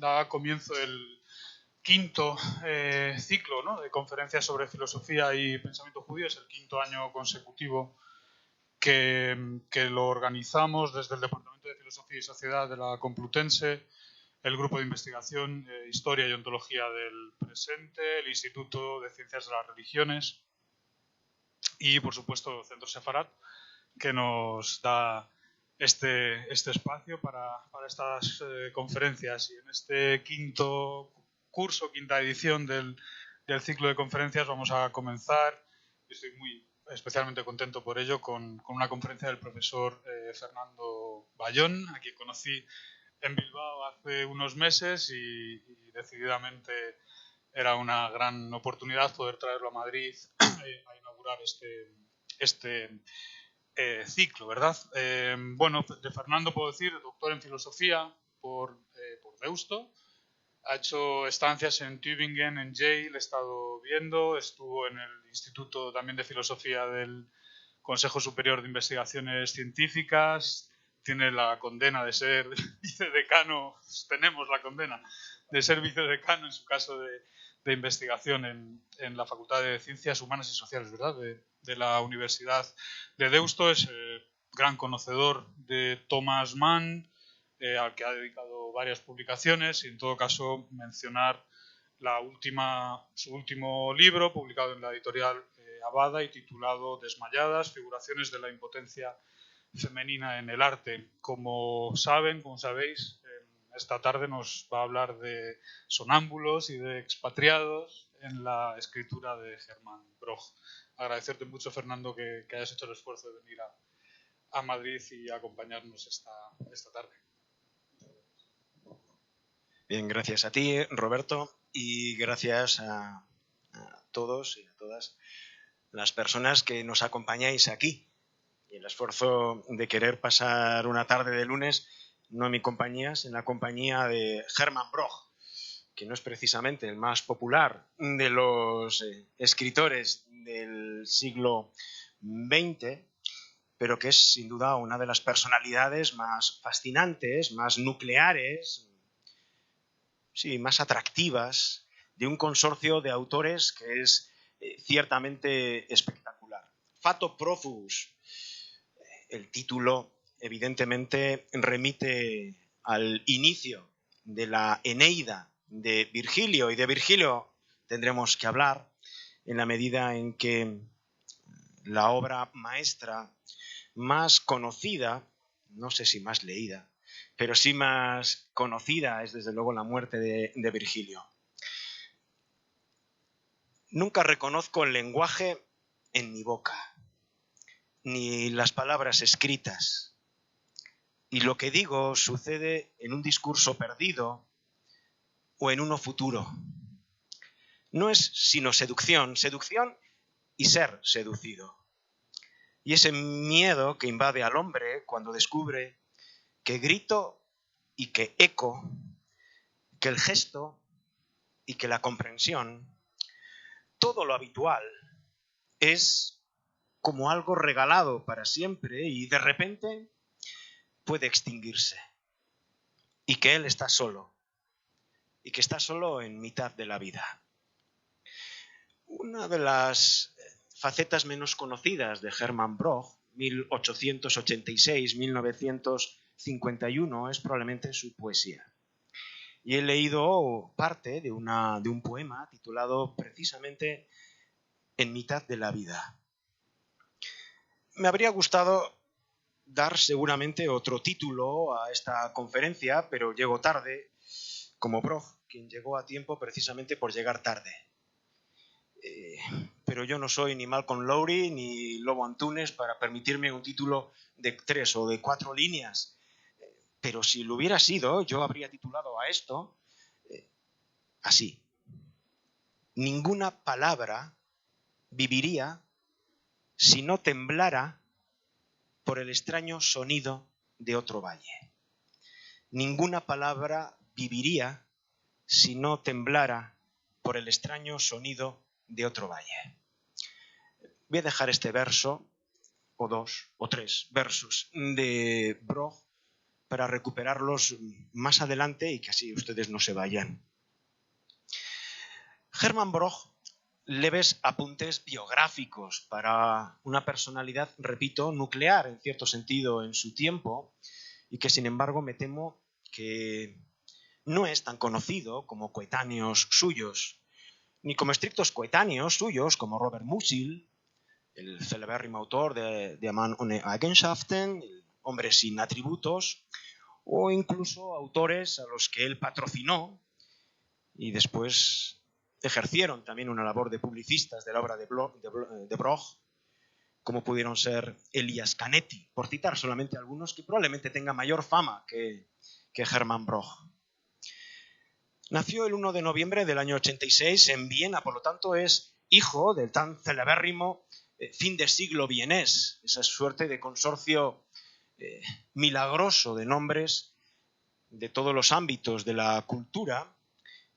da comienzo el quinto ciclo, ¿no?, de conferencias sobre filosofía y pensamiento judío. Es el quinto año consecutivo que lo organizamos desde el Departamento de Filosofía y Sociedad de la Complutense, el Grupo de Investigación Historia y Ontología del Presente, el Instituto de Ciencias de las Religiones y, por supuesto, el Centro Sefarat, que nos da este espacio para estas conferencias. Y en este quinto curso, quinta edición del ciclo de conferencias, vamos a comenzar, y estoy muy especialmente contento por ello, con una conferencia del profesor Fernando Bayón, a quien conocí en Bilbao hace unos meses y decididamente era una gran oportunidad poder traerlo a Madrid a inaugurar este ciclo, ¿verdad? Bueno, de Fernando puedo decir, doctor en filosofía por Deusto. Ha hecho estancias en Tübingen, en Yale, he estado viendo, estuvo en el Instituto también de Filosofía del Consejo Superior de Investigaciones Científicas, tiene la condena de ser vicedecano, tenemos la condena de ser vicedecano en su caso de investigación en la Facultad de Ciencias Humanas y Sociales, ¿verdad?, de la Universidad de Deusto. Es gran conocedor de Thomas Mann, al que ha dedicado varias publicaciones, y en todo caso mencionar su último libro, publicado en la editorial Abada y titulado Desmayadas, figuraciones de la impotencia femenina en el arte. Como sabéis, esta tarde nos va a hablar de sonámbulos y de expatriados en la escritura de Hermann Broch. Agradecerte mucho, Fernando, que hayas hecho el esfuerzo de venir a Madrid y acompañarnos esta tarde. Bien, gracias a ti, Roberto, y gracias a todos y a todas las personas que nos acompañáis aquí. Y el esfuerzo de querer pasar una tarde de lunes, no en mi compañía, sino en la compañía de Hermann Broch, que no es precisamente el más popular de los escritores del siglo XX, pero que es sin duda una de las personalidades más fascinantes, más nucleares, sí, más atractivas de un consorcio de autores que es ciertamente espectacular. Fato Profugus, el título evidentemente remite al inicio de la Eneida de Virgilio, y de Virgilio tendremos que hablar en la medida en que la obra maestra más conocida, no sé si más leída, pero sí más conocida es desde luego la muerte de Virgilio. Nunca reconozco el lenguaje en mi boca, ni las palabras escritas, y lo que digo sucede en un discurso perdido o en uno futuro. No es sino seducción y ser seducido. Y ese miedo que invade al hombre cuando descubre que grito y que eco, que el gesto y que la comprensión, todo lo habitual, es como algo regalado para siempre y de repente puede extinguirse. Y que él está solo. Y que está solo en mitad de la vida. Una de las facetas menos conocidas de Hermann Broch, 1886-1951, es probablemente su poesía. Y he leído parte de un poema titulado precisamente En mitad de la vida. Me habría gustado dar seguramente otro título a esta conferencia, pero llego tarde, como Broch, quien llegó a tiempo precisamente por llegar tarde. Pero yo no soy ni Malcolm Lowry ni Lobo Antunes para permitirme un título de 3 o de 4 líneas. Pero si lo hubiera sido, yo habría titulado a esto así. Ninguna palabra viviría si no temblara por el extraño sonido de otro valle. Ninguna palabra viviría si no temblara por el extraño sonido de otro valle. Voy a dejar este verso, o 2 o 3 versos de Broch para recuperarlos más adelante y que así ustedes no se vayan. Hermann Broch, leves apuntes biográficos para una personalidad, repito, nuclear en cierto sentido en su tiempo y que sin embargo me temo que no es tan conocido como coetáneos suyos, ni como estrictos coetáneos suyos como Robert Musil, el celebérrimo autor de Der Mann ohne Eigenschaften, el hombre sin atributos, o incluso autores a los que él patrocinó y después ejercieron también una labor de publicistas de la obra de Broch, como pudieron ser Elias Canetti, por citar solamente algunos que probablemente tengan mayor fama que Hermann Broch. Nació el 1 de noviembre del año 86 en Viena, por lo tanto es hijo del tan celebérrimo fin de siglo vienés, esa suerte de consorcio milagroso de nombres de todos los ámbitos de la cultura,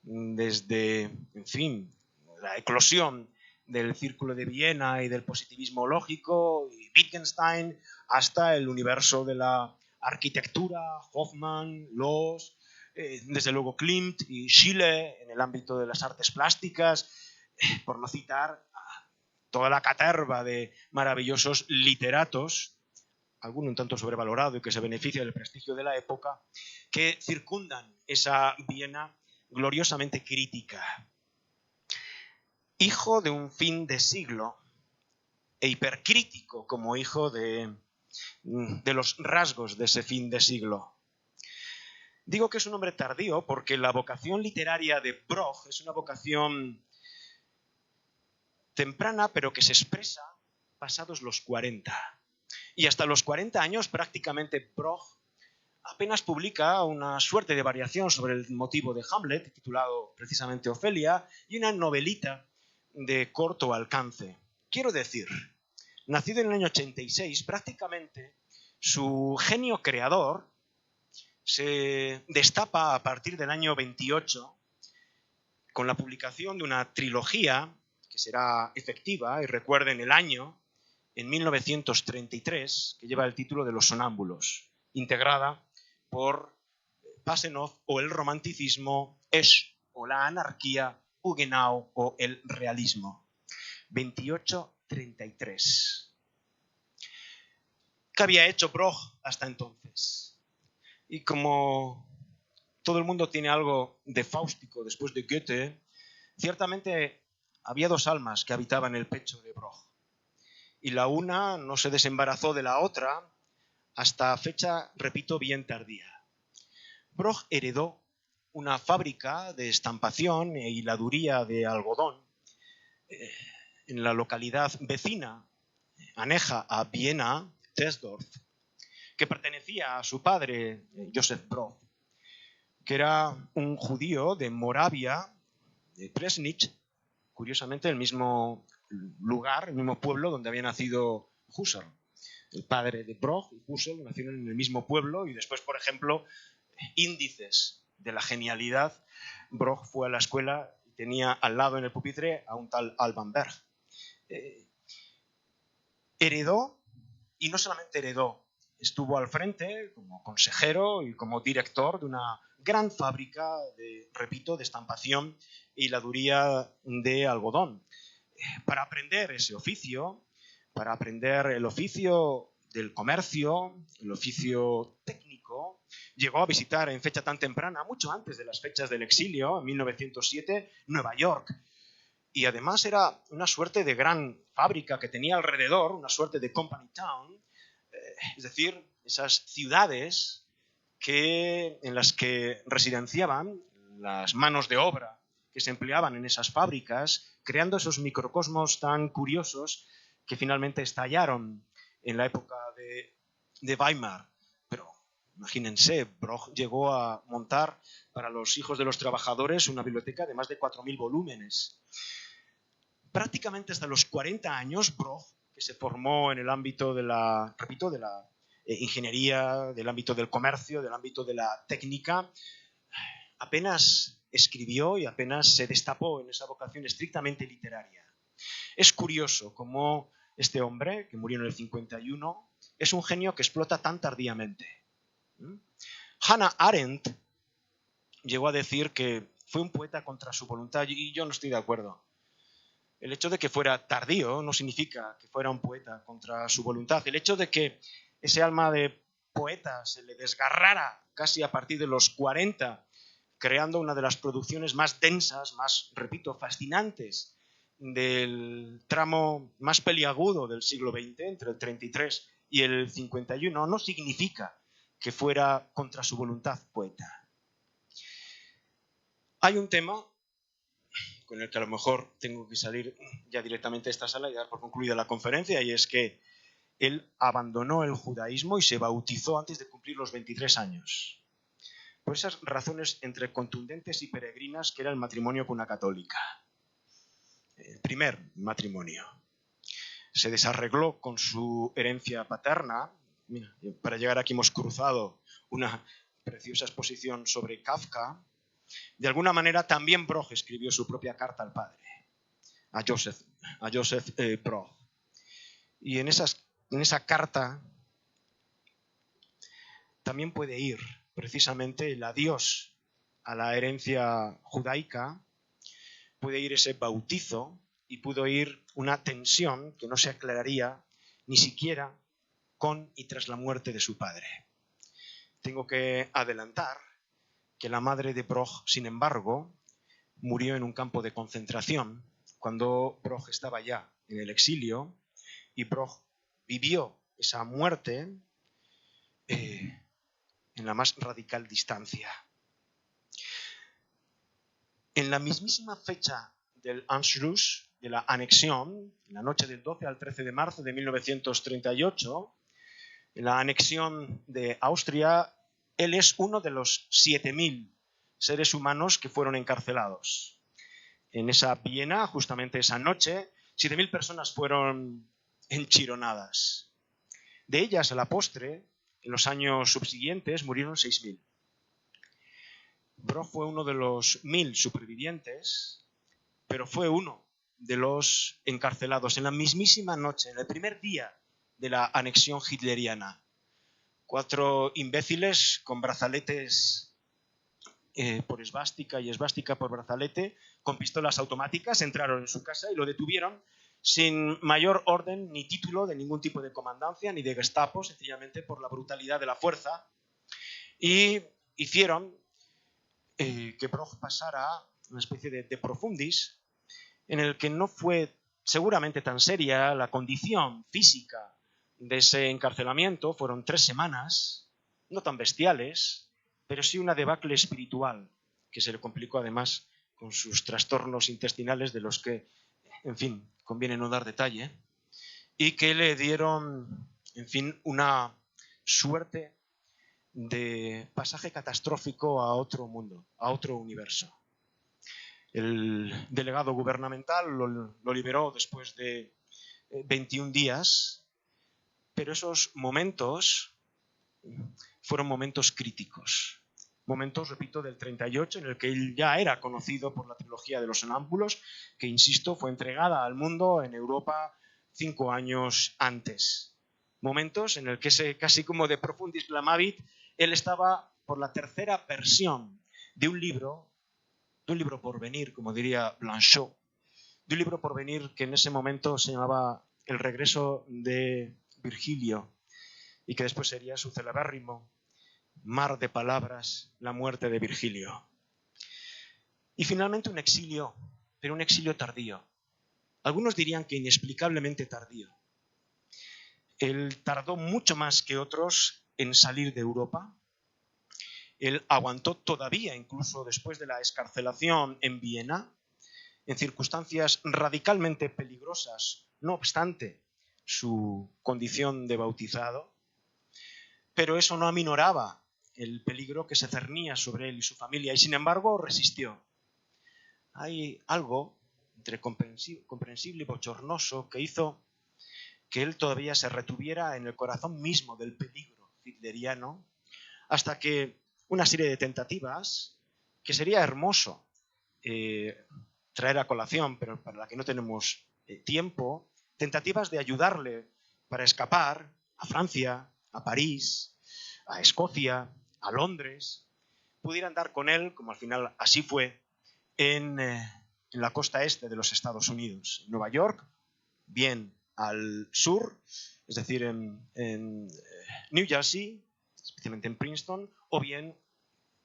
desde, en fin, la eclosión del Círculo de Viena y del positivismo lógico, y Wittgenstein, hasta el universo de la arquitectura, Hoffmann, Loos, desde luego Klimt y Schiele en el ámbito de las artes plásticas, por no citar toda la caterva de maravillosos literatos, alguno un tanto sobrevalorado y que se beneficia del prestigio de la época, que circundan esa Viena gloriosamente crítica. Hijo de un fin de siglo e hipercrítico como hijo de los rasgos de ese fin de siglo. Digo que es un hombre tardío porque la vocación literaria de Broch es una vocación temprana, pero que se expresa pasados los 40. Y hasta los 40 años prácticamente Broch apenas publica una suerte de variación sobre el motivo de Hamlet, titulado precisamente Ofelia, y una novelita de corto alcance. Quiero decir, nacido en el año 86, prácticamente su genio creador se destapa a partir del año 28 con la publicación de una trilogía que será efectiva, y recuerden el año, en 1933, que lleva el título de Los Sonámbulos, integrada por Pasenov o el romanticismo, Esch o la anarquía, Huguenau o el realismo. 28-33. ¿Qué había hecho Broch hasta entonces? Y como todo el mundo tiene algo de fáustico después de Goethe, ciertamente había dos almas que habitaban el pecho de Broch. Y la una no se desembarazó de la otra hasta fecha, repito, bien tardía. Broch heredó una fábrica de estampación e hiladuría de algodón en la localidad vecina, aneja a Viena, Tesdorf, que pertenecía a su padre, Joseph Broch, que era un judío de Moravia, de Presnitz, curiosamente el mismo lugar, el mismo pueblo donde había nacido Husserl. El padre de Broch y Husserl nacieron en el mismo pueblo y después, por ejemplo, índices de la genialidad, Broch fue a la escuela y tenía al lado en el pupitre a un tal Alban Berg. Heredó, y no solamente heredó, estuvo al frente como consejero y como director de una gran fábrica de, repito, de estampación e hiladuría de algodón. Para aprender ese oficio, para aprender el oficio del comercio, el oficio técnico, llegó a visitar en fecha tan temprana, mucho antes de las fechas del exilio, en 1907, Nueva York. Y además era una suerte de gran fábrica que tenía alrededor, una suerte de company town, es decir, esas ciudades en las que residenciaban las manos de obra que se empleaban en esas fábricas, creando esos microcosmos tan curiosos que finalmente estallaron en la época de Weimar. Pero imagínense, Broch llegó a montar para los hijos de los trabajadores una biblioteca de más de 4.000 volúmenes. Prácticamente hasta los 40 años, Broch, que se formó en el ámbito de la, repito, de la ingeniería, del ámbito del comercio, del ámbito de la técnica, apenas escribió y apenas se destapó en esa vocación estrictamente literaria. Es curioso cómo este hombre, que murió en el 51, es un genio que explota tan tardíamente. Hannah Arendt llegó a decir que fue un poeta contra su voluntad, y yo no estoy de acuerdo. El hecho de que fuera tardío no significa que fuera un poeta contra su voluntad. El hecho de que ese alma de poeta se le desgarrara casi a partir de los 40, creando una de las producciones más densas, más, repito, fascinantes del tramo más peliagudo del siglo XX, entre el 33 y el 51, no significa que fuera contra su voluntad poeta. Hay un tema con el que a lo mejor tengo que salir ya directamente de esta sala y dar por concluida la conferencia, y es que él abandonó el judaísmo y se bautizó antes de cumplir los 23 años. Por esas razones entre contundentes y peregrinas que era el matrimonio con una católica. El primer matrimonio. Se desarregló con su herencia paterna. Mira, para llegar aquí hemos cruzado una preciosa exposición sobre Kafka. De alguna manera también Broch escribió su propia carta al padre, a Joseph Broch. Y en esa carta también puede ir precisamente el adiós a la herencia judaica, puede ir ese bautizo y pudo ir una tensión que no se aclararía ni siquiera con y tras la muerte de su padre. Tengo que adelantar que la madre de Broch, sin embargo, murió en un campo de concentración cuando Broch estaba ya en el exilio, y Broch vivió esa muerte en la más radical distancia. En la mismísima fecha del Anschluss, de la anexión, en la noche del 12 al 13 de marzo de 1938, en la anexión de Austria, él es uno de los 7.000 seres humanos que fueron encarcelados. En esa Viena, justamente esa noche, 7.000 personas fueron enchironadas. De ellas, a la postre, en los años subsiguientes, murieron 6.000. Broch fue uno de los 1.000 supervivientes, pero fue uno de los encarcelados en la mismísima noche, en el primer día de la anexión hitleriana. 4 imbéciles con brazaletes por esvástica y esvástica por brazalete, con pistolas automáticas, entraron en su casa y lo detuvieron sin mayor orden ni título de ningún tipo de comandancia ni de Gestapo, sencillamente por la brutalidad de la fuerza, y hicieron que Broch pasara una especie de profundis en el que no fue seguramente tan seria la condición física de ese encarcelamiento. Fueron 3 semanas, no tan bestiales, pero sí una debacle espiritual que se le complicó además con sus trastornos intestinales, de los que, en fin, conviene no dar detalle, y que le dieron, en fin, una suerte de pasaje catastrófico a otro mundo, a otro universo. El delegado gubernamental lo liberó después de 21 días, pero esos momentos fueron momentos críticos. Momentos, repito, del 38, en el que él ya era conocido por la trilogía de los sonámbulos, que, insisto, fue entregada al mundo en Europa 5 años antes. Momentos en el que ese casi como de profundis clamavit, él estaba por la 3ª versión de un libro por venir, como diría Blanchot, de un libro por venir que en ese momento se llamaba El regreso de Virgilio, y que después sería su celebérrimo Mar de palabras, la muerte de Virgilio. Y finalmente un exilio, pero un exilio tardío. Algunos dirían que inexplicablemente tardío. Él tardó mucho más que otros en salir de Europa. Él aguantó todavía, incluso después de la excarcelación en Viena, en circunstancias radicalmente peligrosas, no obstante su condición de bautizado, pero eso no aminoraba el peligro que se cernía sobre él y su familia, y sin embargo resistió. Hay algo entre comprensible y bochornoso que hizo que él todavía se retuviera en el corazón mismo del peligro hitleriano, hasta que una serie de tentativas, que sería hermoso traer a colación, pero para la que no tenemos tiempo, tentativas de ayudarle para escapar a Francia, a París, a Escocia, a Londres, pudieran dar con él, como al final así fue, en la costa este de los Estados Unidos, en Nueva York, bien al sur, es decir, en New Jersey, especialmente en Princeton, o bien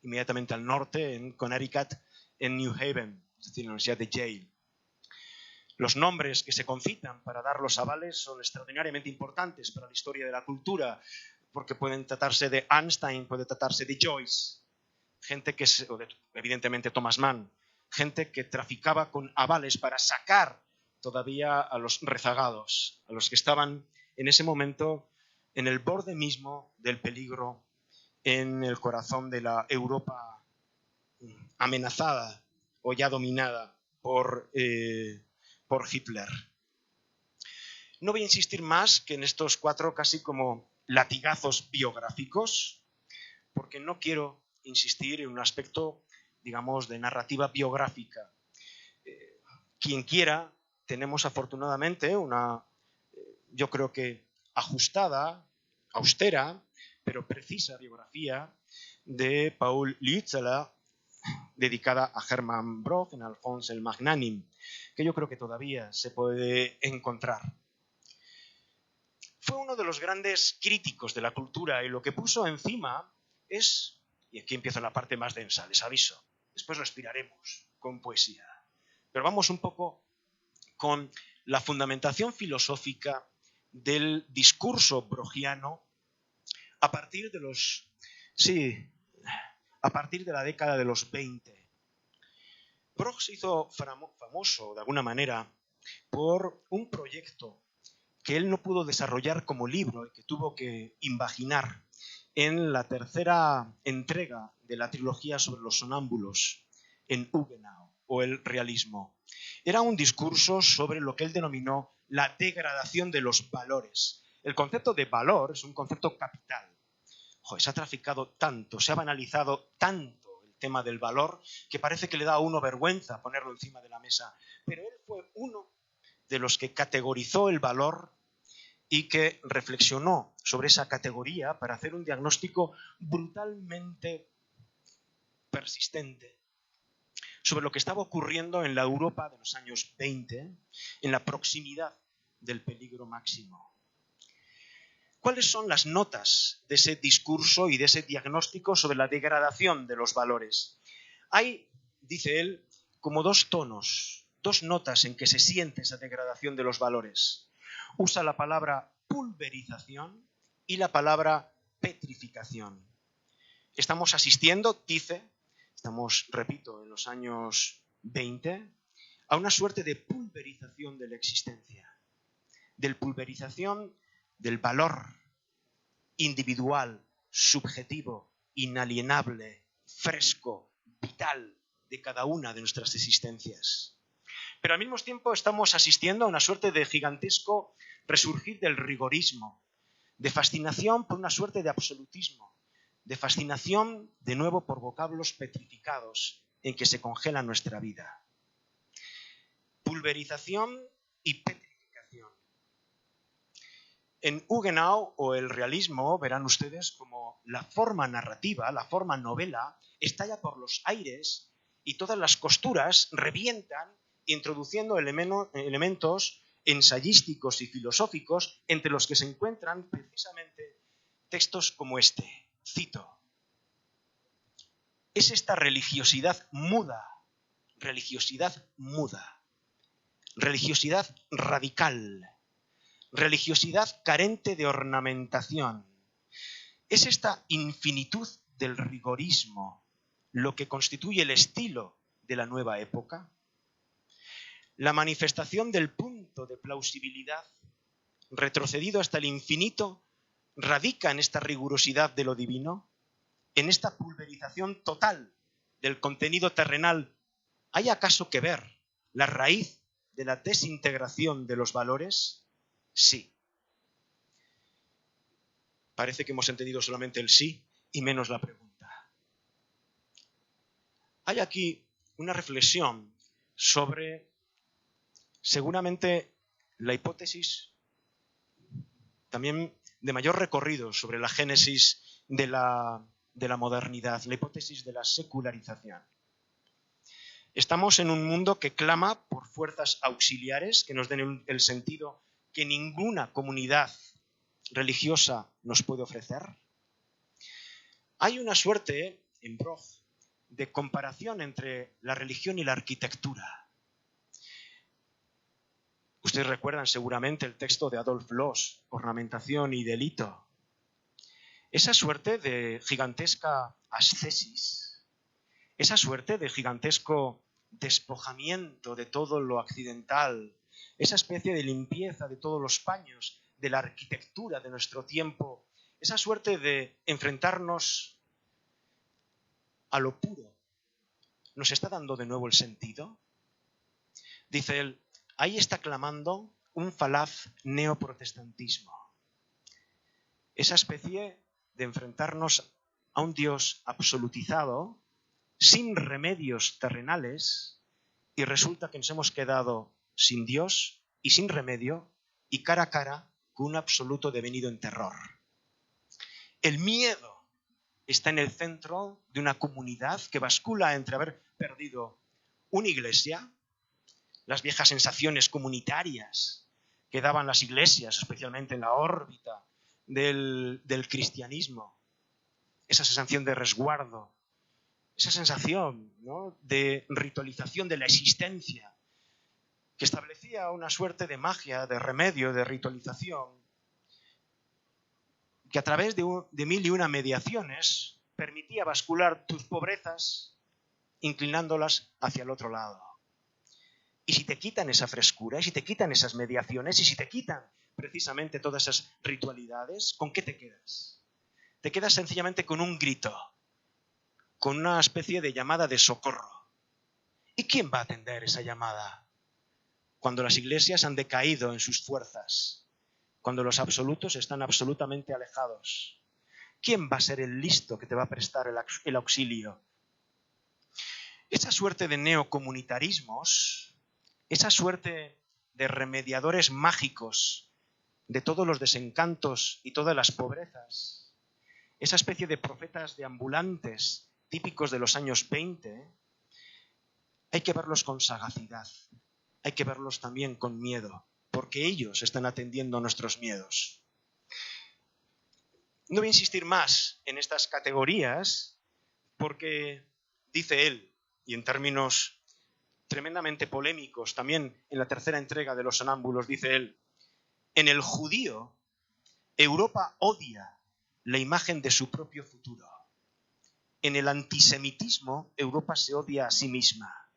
inmediatamente al norte, en Connecticut, en New Haven, es decir, en la Universidad de Yale. Los nombres que se concitan para dar los avales son extraordinariamente importantes para la historia de la cultura, porque pueden tratarse de Einstein, puede tratarse de Joyce, gente que, evidentemente Thomas Mann, gente que traficaba con avales para sacar todavía a los rezagados, a los que estaban en ese momento en el borde mismo del peligro, en el corazón de la Europa amenazada o ya dominada por Hitler. No voy a insistir más que en estos 4 casi como latigazos biográficos, porque no quiero insistir en un aspecto, digamos, de narrativa biográfica. Quien quiera, tenemos afortunadamente una, yo creo que ajustada, austera, pero precisa biografía de Paul Lützeler, dedicada a Hermann Broch en Alphonse el Magnánime, que yo creo que todavía se puede encontrar. Fue uno de los grandes críticos de la cultura y lo que puso encima es, y aquí empieza la parte más densa, les aviso, después respiraremos con poesía, pero vamos un poco con la fundamentación filosófica del discurso brochiano a partir de la década de los 20. Broch se hizo famoso, de alguna manera, por un proyecto que él no pudo desarrollar como libro y que tuvo que invaginar en la tercera entrega de la trilogía sobre los sonámbulos, en Huguenau, o el realismo. Era un discurso sobre lo que él denominó la degradación de los valores. El concepto de valor es un concepto capital. Se ha traficado tanto, se ha banalizado tanto el tema del valor que parece que le da a uno vergüenza ponerlo encima de la mesa. Pero él fue uno de los que categorizó el valor y que reflexionó sobre esa categoría para hacer un diagnóstico brutalmente persistente sobre lo que estaba ocurriendo en la Europa de los años 20, en la proximidad del peligro máximo. ¿Cuáles son las notas de ese discurso y de ese diagnóstico sobre la degradación de los valores? Hay, dice él, como 2 tonos, 2 notas en que se siente esa degradación de los valores. Usa la palabra pulverización y la palabra petrificación. Estamos asistiendo, dice, repito, en los años 20, a una suerte de pulverización de la existencia, de pulverización del valor individual, subjetivo, inalienable, fresco, vital de cada una de nuestras existencias. Pero al mismo tiempo estamos asistiendo a una suerte de gigantesco resurgir del rigorismo, de fascinación por una suerte de absolutismo, de fascinación de nuevo por vocablos petrificados en que se congela nuestra vida. Pulverización y petrificación. En Huguenau o el realismo verán ustedes como la forma narrativa, la forma novela, estalla por los aires y todas las costuras revientan introduciendo elementos ensayísticos y filosóficos entre los que se encuentran precisamente textos como este. Cito: es esta religiosidad muda, religiosidad radical, religiosidad carente de ornamentación. Es esta infinitud del rigorismo lo que constituye el estilo de la nueva época. La manifestación del punto de plausibilidad, retrocedido hasta el infinito, radica en esta rigurosidad de lo divino, en esta pulverización total del contenido terrenal. ¿Hay acaso que ver la raíz de la desintegración de los valores? Sí. Parece que hemos entendido solamente el sí y menos la pregunta. Hay aquí una reflexión sobre, seguramente, la hipótesis también de mayor recorrido sobre la génesis de la de la modernidad, la hipótesis de la secularización. Estamos en un mundo que clama por fuerzas auxiliares que nos den el sentido que ninguna comunidad religiosa nos puede ofrecer. Hay una suerte, en Broch, de comparación entre la religión y la arquitectura. Ustedes recuerdan seguramente el texto de Adolf Loos, Ornamentación y delito. Esa suerte de gigantesca ascesis, esa suerte de gigantesco despojamiento de todo lo accidental, esa especie de limpieza de todos los paños de la arquitectura de nuestro tiempo, esa suerte de enfrentarnos a lo puro, ¿nos está dando de nuevo el sentido? Dice él, ahí está clamando un falaz neoprotestantismo. Esa especie de enfrentarnos a un Dios absolutizado, sin remedios terrenales, y resulta que nos hemos quedado sin Dios y sin remedio y cara a cara con un absoluto devenido en terror. El miedo está en el centro de una comunidad que bascula entre haber perdido una iglesia, las viejas sensaciones comunitarias que daban las iglesias, especialmente en la órbita del cristianismo, esa sensación de resguardo, esa sensación, ¿no?, de ritualización de la existencia, que establecía una suerte de magia, de remedio, de ritualización, que a través de mil y una mediaciones permitía bascular tus pobrezas inclinándolas hacia el otro lado. Y si te quitan esa frescura, y si te quitan esas mediaciones, y si te quitan precisamente todas esas ritualidades, ¿con qué te quedas? Te quedas sencillamente con un grito, con una especie de llamada de socorro. ¿Y quién va a atender esa llamada? Cuando las iglesias han decaído en sus fuerzas, cuando los absolutos están absolutamente alejados. ¿Quién va a ser el listo que te va a prestar el auxilio? Esa suerte de neocomunitarismos, esa suerte de remediadores mágicos de todos los desencantos y todas las pobrezas, esa especie de profetas deambulantes típicos de los años 20, hay que verlos con sagacidad, hay que verlos también con miedo, porque ellos están atendiendo a nuestros miedos. No voy a insistir más en estas categorías, porque dice él, y en términos tremendamente polémicos, también en la tercera entrega de Los Sonámbulos, dice él, en el judío, Europa odia la imagen de su propio futuro. En el antisemitismo, Europa se odia a sí misma.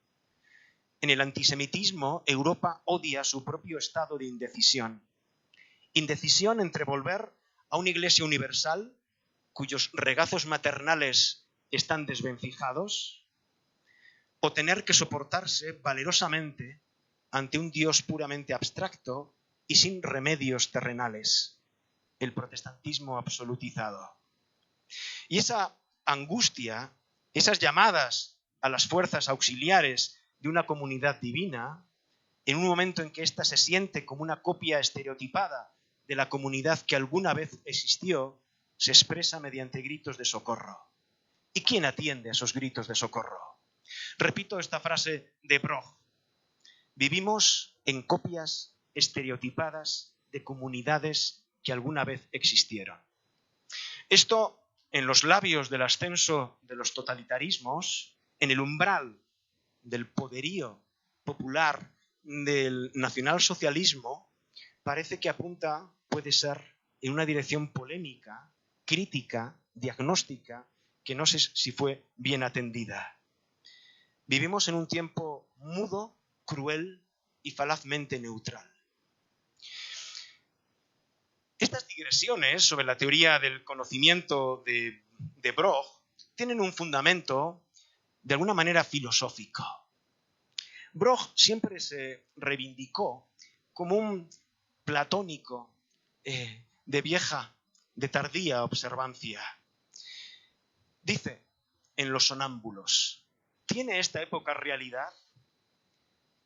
En el antisemitismo, Europa odia su propio estado de indecisión. Indecisión entre volver a una iglesia universal, cuyos regazos maternales están desvencijados, o tener que soportarse valerosamente ante un Dios puramente abstracto y sin remedios terrenales, el protestantismo absolutizado. Y esa angustia, esas llamadas a las fuerzas auxiliares de una comunidad divina, en un momento en que ésta se siente como una copia estereotipada de la comunidad que alguna vez existió, se expresa mediante gritos de socorro. ¿Y quién atiende a esos gritos de socorro? Repito esta frase de Broch. Vivimos en copias estereotipadas de comunidades que alguna vez existieron. Esto, en los labios del ascenso de los totalitarismos, en el umbral del poderío popular del nacionalsocialismo, parece que apunta, puede ser, en una dirección polémica, crítica, diagnóstica, que no sé si fue bien atendida. Vivimos en un tiempo mudo, cruel y falazmente neutral. Estas digresiones sobre la teoría del conocimiento de Broch tienen un fundamento de alguna manera filosófico. Broch siempre se reivindicó como un platónico de tardía observancia. Dice en Los Sonámbulos, ¿tiene esta época realidad?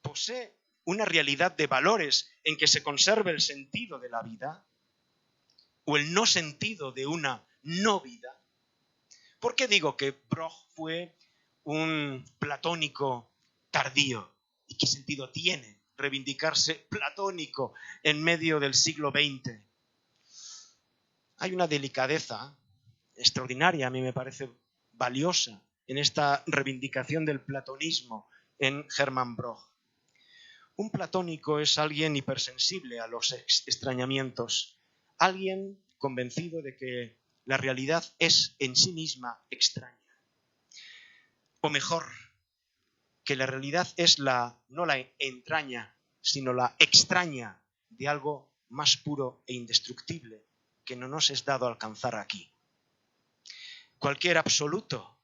¿Posee una realidad de valores en que se conserve el sentido de la vida? ¿O el no sentido de una no vida? ¿Por qué digo que Broch fue un platónico tardío? ¿Y qué sentido tiene reivindicarse platónico en medio del siglo XX? Hay una delicadeza extraordinaria, a mí me parece valiosa, en esta reivindicación del platonismo en Hermann Broch. Un platónico es alguien hipersensible a los extrañamientos, alguien convencido de que la realidad es en sí misma extraña. O mejor, que la realidad es no la entraña, sino la extraña de algo más puro e indestructible que no nos es dado alcanzar aquí. Cualquier absoluto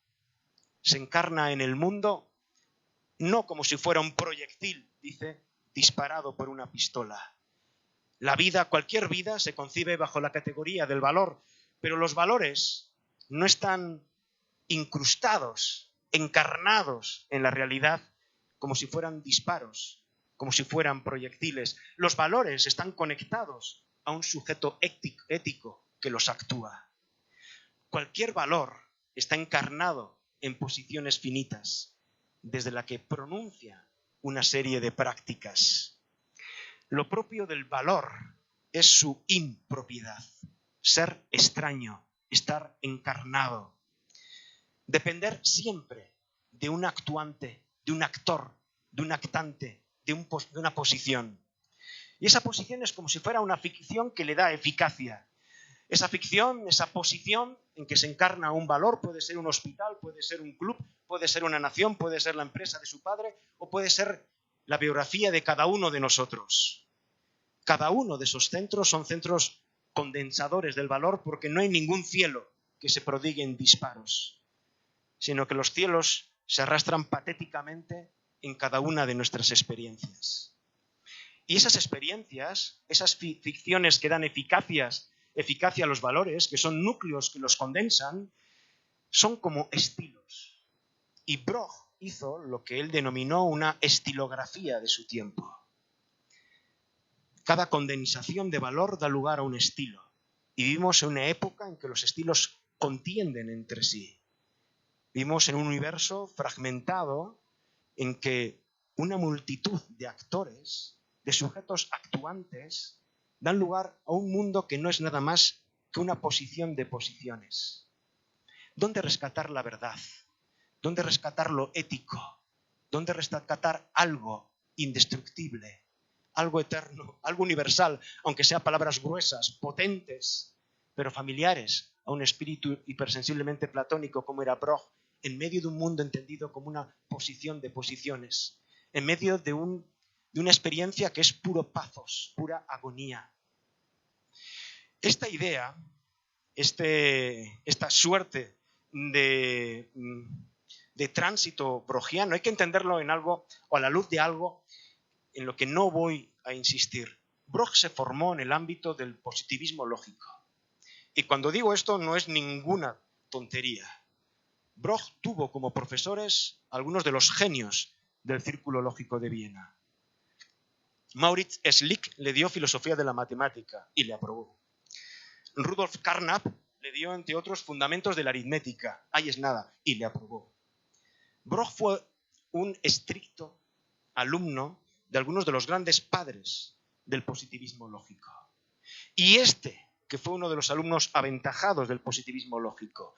se encarna en el mundo no como si fuera un proyectil, dice, disparado por una pistola. La vida, cualquier vida, se concibe bajo la categoría del valor, pero los valores no están incrustados, encarnados en la realidad como si fueran disparos, como si fueran proyectiles. Los valores están conectados a un sujeto ético que los actúa. Cualquier valor está encarnado en posiciones finitas, desde la que pronuncia una serie de prácticas. Lo propio del valor es su impropiedad, ser extraño, estar encarnado. Depender siempre de un actuante, de un actor, de un actante, de una posición. Y esa posición es como si fuera una ficción que le da eficacia. Esa ficción, esa posición en que se encarna un valor, puede ser un hospital, puede ser un club, puede ser una nación, puede ser la empresa de su padre o puede ser la biografía de cada uno de nosotros. Cada uno de esos centros son centros condensadores del valor porque no hay ningún cielo que se prodigue en disparos, sino que los cielos se arrastran patéticamente en cada una de nuestras experiencias. Y esas experiencias, esas ficciones que dan eficacia a los valores, que son núcleos que los condensan, son como estilos. Y Broch hizo lo que él denominó una estilografía de su tiempo. Cada condensación de valor da lugar a un estilo. Y vivimos en una época en que los estilos contienden entre sí. Vivimos en un universo fragmentado en que una multitud de actores, de sujetos actuantes, dan lugar a un mundo que no es nada más que una posición de posiciones. ¿Dónde rescatar la verdad? ¿Dónde rescatar lo ético? ¿Dónde rescatar algo indestructible, algo eterno, algo universal, aunque sea palabras gruesas, potentes, pero familiares a un espíritu hipersensiblemente platónico como era Broch, en medio de un mundo entendido como una posición de posiciones, en medio de una experiencia que es puro pathos, pura agonía? Esta idea, esta suerte de tránsito brochiano, hay que entenderlo en algo, o a la luz de algo, en lo que no voy a insistir. Broch se formó en el ámbito del positivismo lógico. Y cuando digo esto no es ninguna tontería. Broch tuvo como profesores algunos de los genios del Círculo Lógico de Viena. Maurits Schlick le dio filosofía de la matemática y le aprobó. Rudolf Carnap le dio, entre otros, fundamentos de la aritmética. Ahí es nada, y le aprobó. Broch fue un estricto alumno de algunos de los grandes padres del positivismo lógico. Y que fue uno de los alumnos aventajados del positivismo lógico,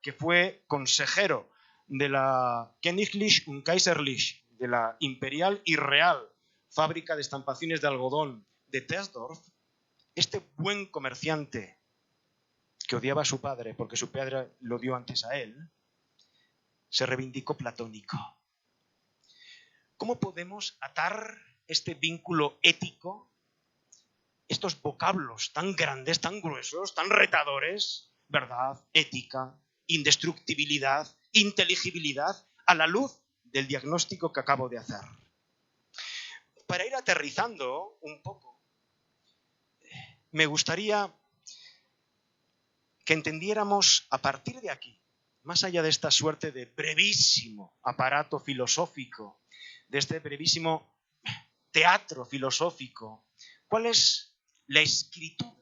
que fue consejero de la Königlich und Kaiserlich, de la imperial y real fábrica de estampaciones de algodón de Tersdorf, este buen comerciante que odiaba a su padre porque su padre lo dio antes a él, se reivindicó platónico. ¿Cómo podemos atar este vínculo ético, estos vocablos tan grandes, tan gruesos, tan retadores, verdad, ética, indestructibilidad, inteligibilidad, a la luz del diagnóstico que acabo de hacer? Para ir aterrizando un poco, me gustaría que entendiéramos a partir de aquí, más allá de esta suerte de brevísimo aparato filosófico, de este brevísimo teatro filosófico, cuál es la escritura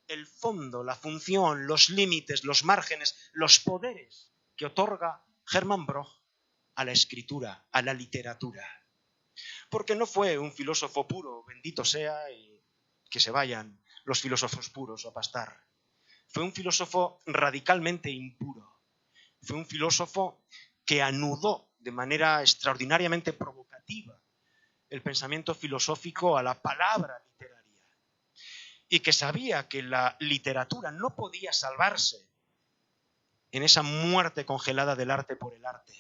el fondo, la función, los límites, los márgenes, los poderes que otorga Hermann Broch a la escritura, a la literatura. Porque no fue un filósofo puro, bendito sea, y que se vayan los filósofos puros a pastar. Fue un filósofo radicalmente impuro. Fue un filósofo que anudó de manera extraordinariamente provocativa el pensamiento filosófico a la palabra literaria. Y que sabía que la literatura no podía salvarse en esa muerte congelada del arte por el arte,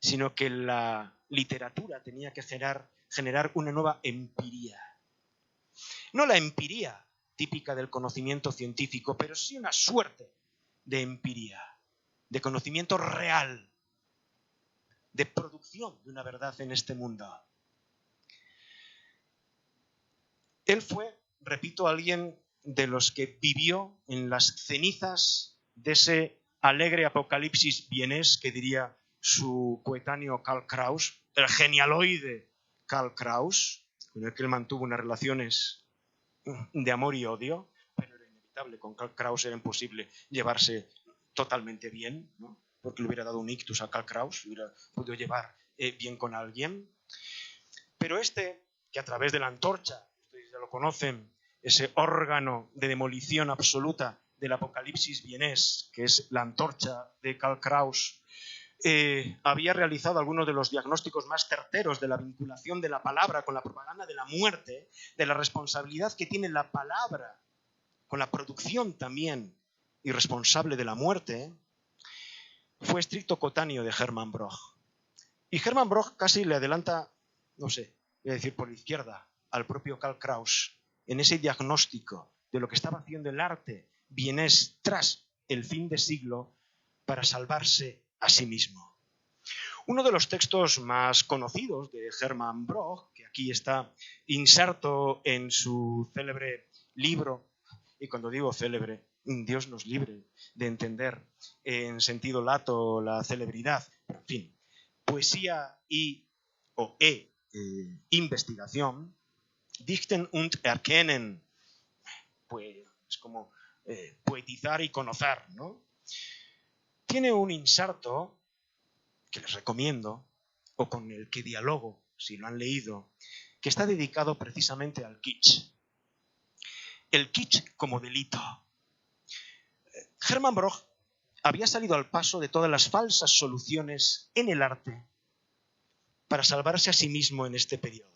sino que la literatura tenía que generar una nueva empiría. No la empiría típica del conocimiento científico, pero sí una suerte de empiría, de conocimiento real, de producción de una verdad en este mundo. Él fue, repito, alguien de los que vivió en las cenizas de ese alegre apocalipsis vienés que diría su coetáneo Karl Kraus, el genialoide Karl Kraus, con el que él mantuvo unas relaciones de amor y odio, pero era inevitable, con Karl Kraus era imposible llevarse totalmente bien, ¿no? Porque le hubiera dado un ictus a Karl Kraus, hubiera podido llevar bien con alguien. Pero que a través de la antorcha, ustedes ya lo conocen, ese órgano de demolición absoluta del apocalipsis vienés, que es la antorcha de Karl Kraus, había realizado algunos de los diagnósticos más certeros de la vinculación de la palabra con la propaganda de la muerte, de la responsabilidad que tiene la palabra con la producción también irresponsable de la muerte, fue estricto coetáneo de Hermann Broch. Y Hermann Broch casi le adelanta, no sé, voy a decir por la izquierda, al propio Karl Kraus, en ese diagnóstico de lo que estaba haciendo el arte vienés tras el fin de siglo para salvarse a sí mismo. Uno de los textos más conocidos de Hermann Broch, que aquí está inserto en su célebre libro, y cuando digo célebre, Dios nos libre de entender en sentido lato la celebridad, pero en fin, poesía o investigación, Dichten und Erkennen, pues es como poetizar y conocer, ¿no? Tiene un inserto que les recomiendo, o con el que dialogo, si lo han leído, que está dedicado precisamente al kitsch. El kitsch como delito. Hermann Broch había salido al paso de todas las falsas soluciones en el arte para salvarse a sí mismo en este periodo.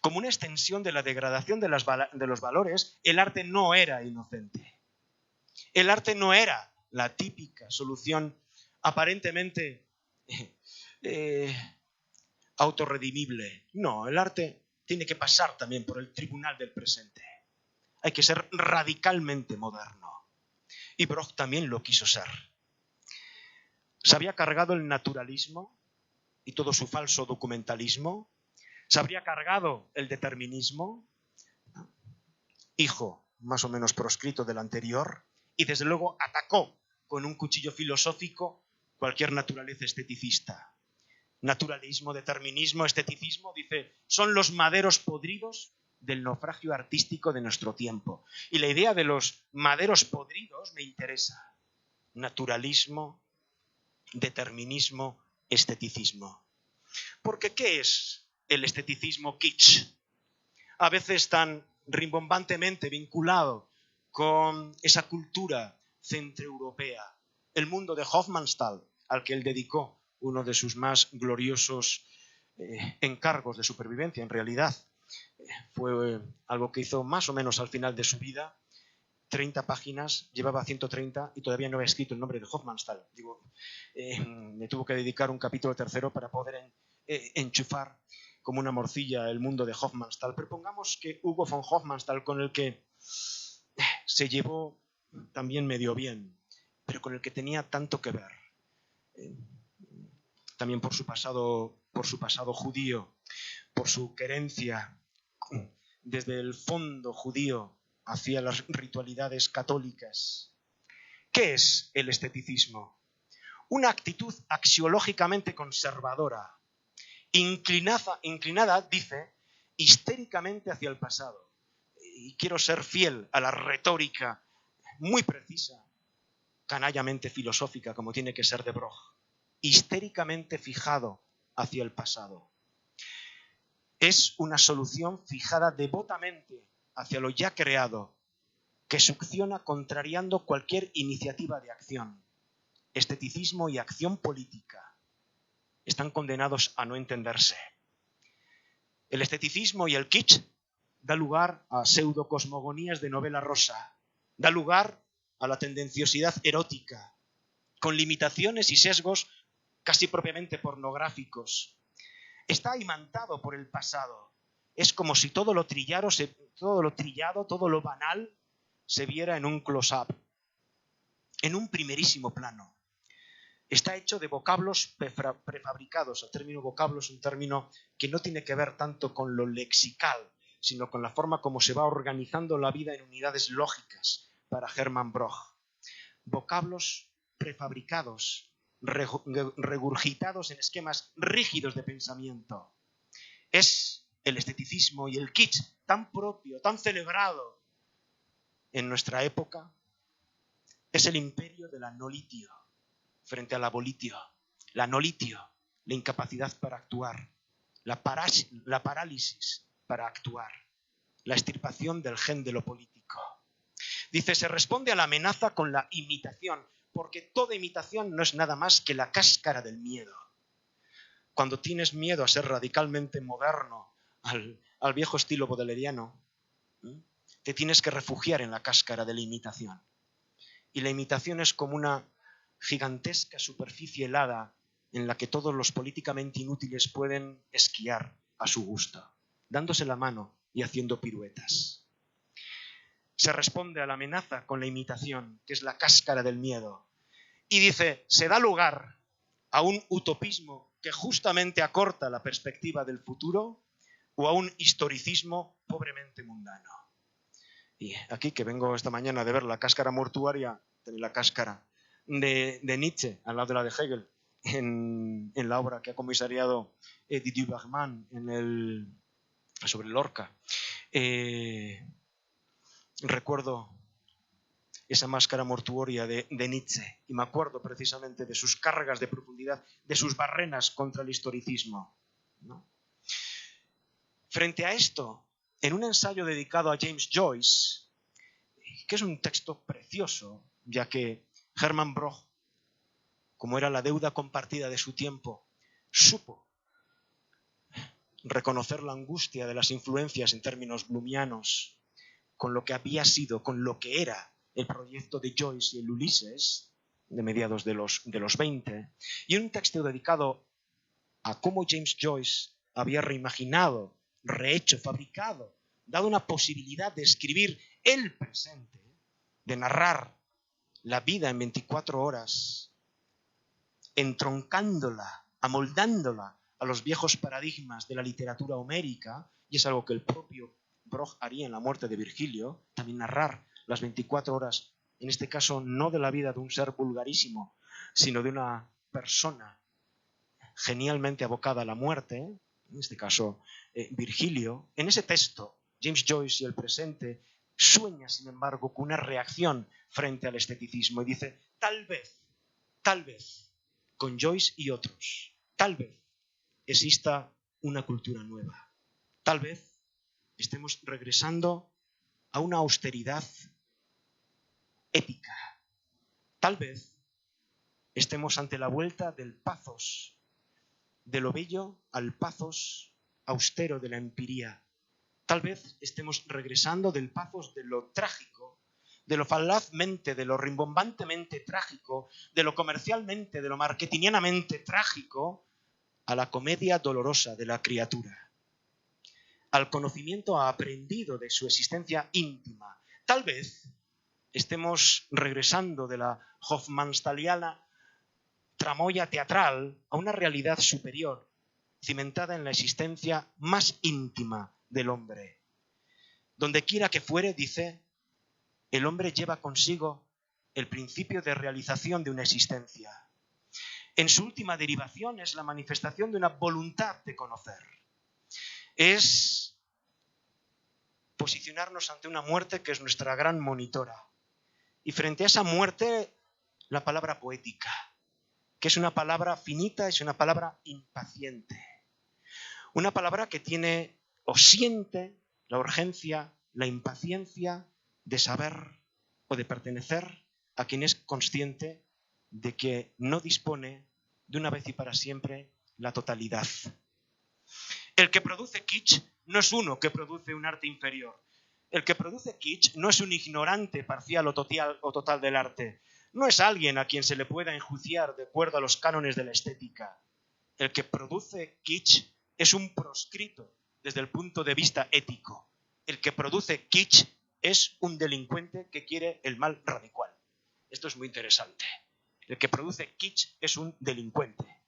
Como una extensión de la degradación de los valores, el arte no era inocente. El arte no era la típica solución aparentemente autorredimible. No, el arte tiene que pasar también por el tribunal del presente. Hay que ser radicalmente moderno. Y Broch también lo quiso ser. Se había cargado el naturalismo y todo su falso documentalismo. Se habría cargado el determinismo, hijo más o menos proscrito del anterior, y desde luego atacó con un cuchillo filosófico cualquier naturaleza esteticista. Naturalismo, determinismo, esteticismo, dice, son los maderos podridos del naufragio artístico de nuestro tiempo. Y la idea de los maderos podridos me interesa. Naturalismo, determinismo, esteticismo. Porque ¿qué es el esteticismo kitsch? A veces tan rimbombantemente vinculado con esa cultura centroeuropea, el mundo de Hofmannsthal, al que él dedicó uno de sus más gloriosos encargos de supervivencia. En realidad fue algo que hizo más o menos al final de su vida, 30 páginas, llevaba 130 y todavía no había escrito el nombre de Hofmannsthal. Me tuvo que dedicar un capítulo tercero para poder enchufar como una morcilla el mundo de Hofmannsthal. Pero pongamos que Hugo von Hofmannsthal, con el que se llevó también medio bien, pero con el que tenía tanto que ver, también por su pasado judío, por su querencia desde el fondo judío hacia las ritualidades católicas. ¿Qué es el esteticismo? Una actitud axiológicamente conservadora, inclinada, dice, histéricamente hacia el pasado. y quiero ser fiel a la retórica muy precisa, canallamente filosófica, como tiene que ser de Broch, histéricamente fijado hacia el pasado. Es una solución fijada devotamente hacia lo ya creado, que succiona contrariando cualquier iniciativa de acción. Esteticismo y acción política están condenados a no entenderse. El esteticismo y el kitsch da lugar a pseudocosmogonías de novela rosa, da lugar a la tendenciosidad erótica, con limitaciones y sesgos casi propiamente pornográficos. Está imantado por el pasado. Es como si todo lo trillado, todo lo banal, se viera en un close-up, en un primerísimo plano. Está hecho de vocablos prefabricados. El término vocablo es un término que no tiene que ver tanto con lo lexical, sino con la forma como se va organizando la vida en unidades lógicas para Hermann Broch. Vocablos prefabricados, regurgitados en esquemas rígidos de pensamiento. Es el esteticismo y el kitsch tan propio, tan celebrado en nuestra época. Es el imperio de la no-litio frente a la volitio. La no-litio, la incapacidad para actuar. La parálisis para actuar. La extirpación del gen de lo político. Dice, se responde a la amenaza con la imitación, porque toda imitación no es nada más que la cáscara del miedo. Cuando tienes miedo a ser radicalmente moderno, al viejo estilo baudelairiano, te tienes que refugiar en la cáscara de la imitación. Y la imitación es como una gigantesca superficie helada en la que todos los políticamente inútiles pueden esquiar a su gusto, dándose la mano y haciendo piruetas. Se responde a la amenaza con la imitación, que es la cáscara del miedo. Y dice, se da lugar a un utopismo que justamente acorta la perspectiva del futuro o a un historicismo pobremente mundano. Y aquí que vengo esta mañana de ver la cáscara mortuaria, la cáscara de Nietzsche al lado de la de Hegel en la obra que ha comisariado Didier Bergman sobre Lorca. Recuerdo esa máscara mortuoria de Nietzsche y me acuerdo precisamente de sus cargas de profundidad, de sus barrenas contra el historicismo, ¿no? Frente a esto, en un ensayo dedicado a James Joyce, que es un texto precioso, ya que Hermann Broch, como era la deuda compartida de su tiempo, supo reconocer la angustia de las influencias en términos blumianos con lo que había sido, con lo que era el proyecto de Joyce y el Ulises de mediados de los 20, y un texto dedicado a cómo James Joyce había reimaginado, rehecho, fabricado, dado una posibilidad de escribir el presente, de narrar la vida en 24 horas, entroncándola, amoldándola a los viejos paradigmas de la literatura homérica, y es algo que el propio Broch haría en La muerte de Virgilio, también narrar las 24 horas, en este caso no de la vida de un ser vulgarísimo, sino de una persona genialmente abocada a la muerte, en este caso Virgilio. En ese texto, James Joyce y el presente sueña, sin embargo, con una reacción frente al esteticismo y dice, tal vez, con Joyce y otros, tal vez exista una cultura nueva. Tal vez estemos regresando a una austeridad épica. Tal vez estemos ante la vuelta del pathos, de lo bello al pathos austero de la empiría. Tal vez estemos regresando del pathos de lo trágico, de lo falazmente, de lo rimbombantemente trágico, de lo comercialmente, de lo marketingianamente trágico, a la comedia dolorosa de la criatura, al conocimiento aprendido de su existencia íntima. Tal vez estemos regresando de la Hofmannsthaliana tramoya teatral a una realidad superior, cimentada en la existencia más íntima del hombre. Donde quiera que fuere, dice, el hombre lleva consigo el principio de realización de una existencia. En su última derivación es la manifestación de una voluntad de conocer. Es posicionarnos ante una muerte que es nuestra gran monitora. Y frente a esa muerte, la palabra poética, que es una palabra finita, es una palabra impaciente. Una palabra que tiene o siente la urgencia, la impaciencia de saber o de pertenecer a quien es consciente de que no dispone de una vez y para siempre la totalidad. El que produce kitsch no es uno que produce un arte inferior. El que produce kitsch no es un ignorante parcial o total del arte. No es alguien a quien se le pueda enjuiciar de acuerdo a los cánones de la estética. El que produce kitsch es un proscrito desde el punto de vista ético. El que produce kitsch es un delincuente que quiere el mal radical. Esto es muy interesante. El que produce kitsch es un delincuente.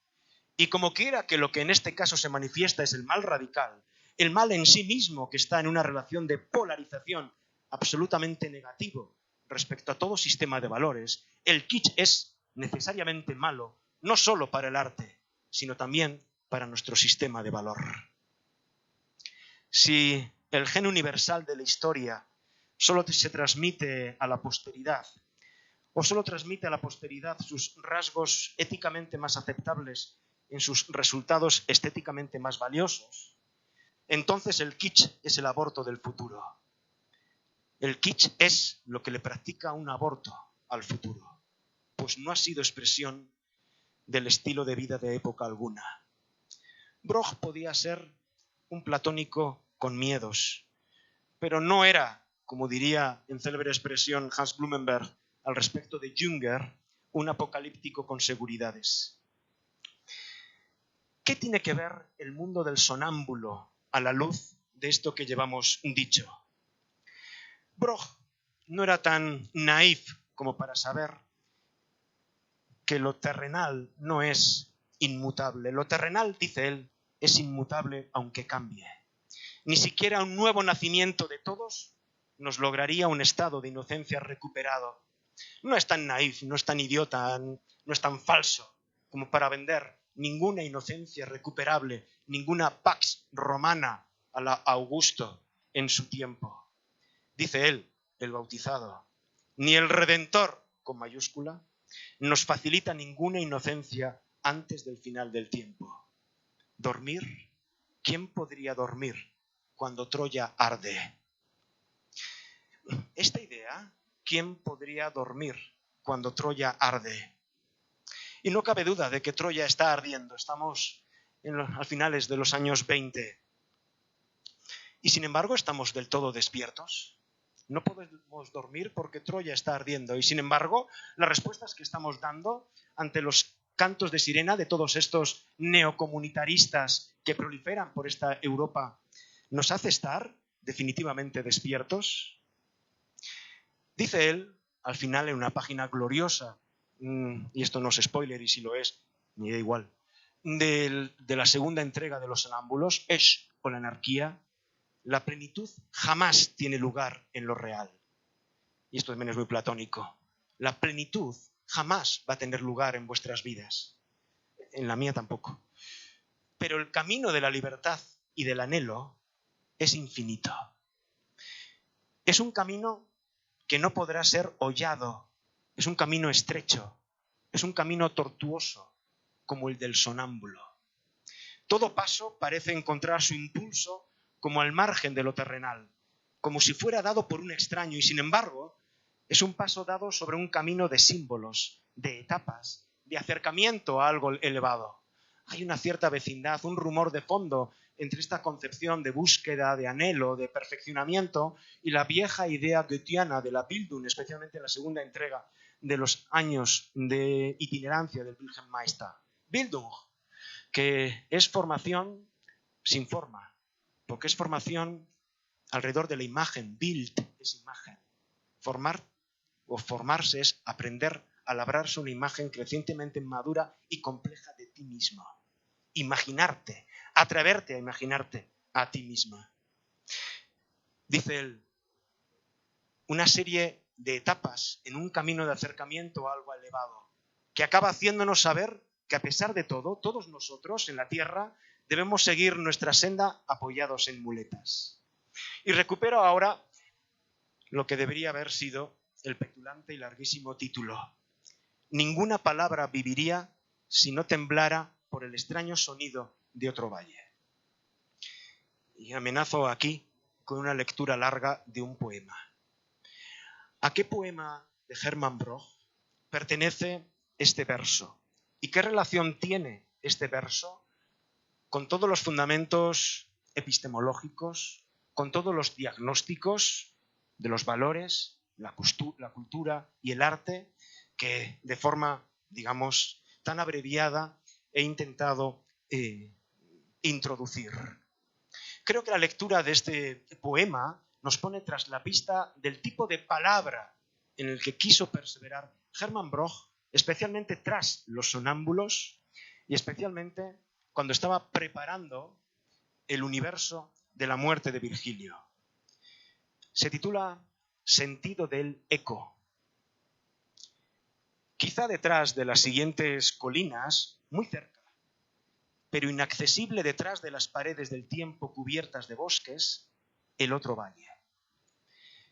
Y como quiera que lo que en este caso se manifiesta es el mal radical, el mal en sí mismo que está en una relación de polarización absolutamente negativo respecto a todo sistema de valores, el kitsch es necesariamente malo, no solo para el arte, sino también para nuestro sistema de valor. Si el gen universal de la historia solo se transmite a la posteridad, o solo transmite a la posteridad sus rasgos éticamente más aceptables en sus resultados estéticamente más valiosos, entonces el kitsch es el aborto del futuro. El kitsch es lo que le practica un aborto al futuro, pues no ha sido expresión del estilo de vida de época alguna. Broch podía ser un platónico con miedos, pero no era, como diría en célebre expresión Hans Blumenberg al respecto de Jünger, un apocalíptico con seguridades. ¿Qué tiene que ver el mundo del sonámbulo a la luz de esto que llevamos dicho? Broch no era tan naif como para saber que lo terrenal no es inmutable. Lo terrenal, dice él, es inmutable aunque cambie. Ni siquiera un nuevo nacimiento de todos nos lograría un estado de inocencia recuperado. No es tan naif, no es tan idiota, no es tan falso como para vender ninguna inocencia recuperable, ninguna pax romana a la Augusto en su tiempo. Dice él, el bautizado, ni el Redentor, con mayúscula, nos facilita ninguna inocencia antes del final del tiempo. ¿Dormir? ¿Quién podría dormir cuando Troya arde? Esta idea, ¿quién podría dormir cuando Troya arde? Y no cabe duda de que Troya está ardiendo. Estamos a finales de los años 20. Y sin embargo, ¿estamos del todo despiertos? No podemos dormir porque Troya está ardiendo. Y sin embargo, las respuestas que estamos dando ante los cantos de sirena de todos estos neocomunitaristas que proliferan por esta Europa, ¿nos hace estar definitivamente despiertos? Dice él, al final, en una página gloriosa, y esto no es spoiler, y si lo es, me da igual, de la segunda entrega de Los Sonámbulos, Esh o la anarquía, la plenitud jamás tiene lugar en lo real. Y esto también es muy platónico. La plenitud jamás va a tener lugar en vuestras vidas. En la mía tampoco. Pero el camino de la libertad y del anhelo es infinito. Es un camino que no podrá ser hollado. Es un camino estrecho. Es un camino tortuoso, como el del sonámbulo. Todo paso parece encontrar su impulso como al margen de lo terrenal, como si fuera dado por un extraño, y sin embargo es un paso dado sobre un camino de símbolos, de etapas, de acercamiento a algo elevado. Hay una cierta vecindad, un rumor de fondo entre esta concepción de búsqueda, de anhelo, de perfeccionamiento y la vieja idea goetheana de la Bildung, especialmente en la segunda entrega de los años de itinerancia del Wilhelm Meister. Bildung, que es formación sin forma, porque es formación alrededor de la imagen. Bild es imagen. Formar o formarse es aprender a labrarse una imagen crecientemente madura y compleja de ti mismo. Imaginarte, atreverte a imaginarte a ti misma. Dice él, una serie de etapas en un camino de acercamiento a algo elevado, que acaba haciéndonos saber que a pesar de todo, todos nosotros en la tierra debemos seguir nuestra senda apoyados en muletas. Y recupero ahora lo que debería haber sido el petulante y larguísimo título. Ninguna palabra viviría si no temblara por el extraño sonido de otro valle. Y amenazo aquí con una lectura larga de un poema. ¿A qué poema de Hermann Broch pertenece este verso? ¿Y qué relación tiene este verso con todos los fundamentos epistemológicos, con todos los diagnósticos de los valores, la cultura y el arte que de forma, digamos, tan abreviada he intentado introducir? Creo que la lectura de este poema nos pone tras la pista del tipo de palabra en el que quiso perseverar Hermann Broch, especialmente tras Los sonámbulos y especialmente cuando estaba preparando el universo de la muerte de Virgilio. Se titula Sentido del eco. Quizá detrás de las siguientes colinas, muy cerca, pero inaccesible detrás de las paredes del tiempo cubiertas de bosques, el otro valle.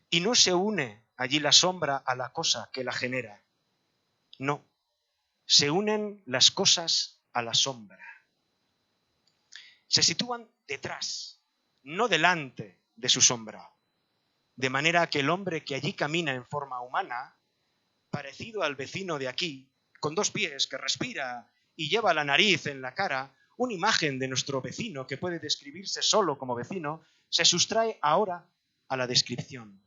Y no se une allí la sombra a la cosa que la genera. No, se unen las cosas a la sombra. Se sitúan detrás, no delante de su sombra. De manera que el hombre que allí camina en forma humana, parecido al vecino de aquí, con 2 pies, que respira y lleva la nariz en la cara, una imagen de nuestro vecino que puede describirse solo como vecino, se sustrae ahora a la descripción.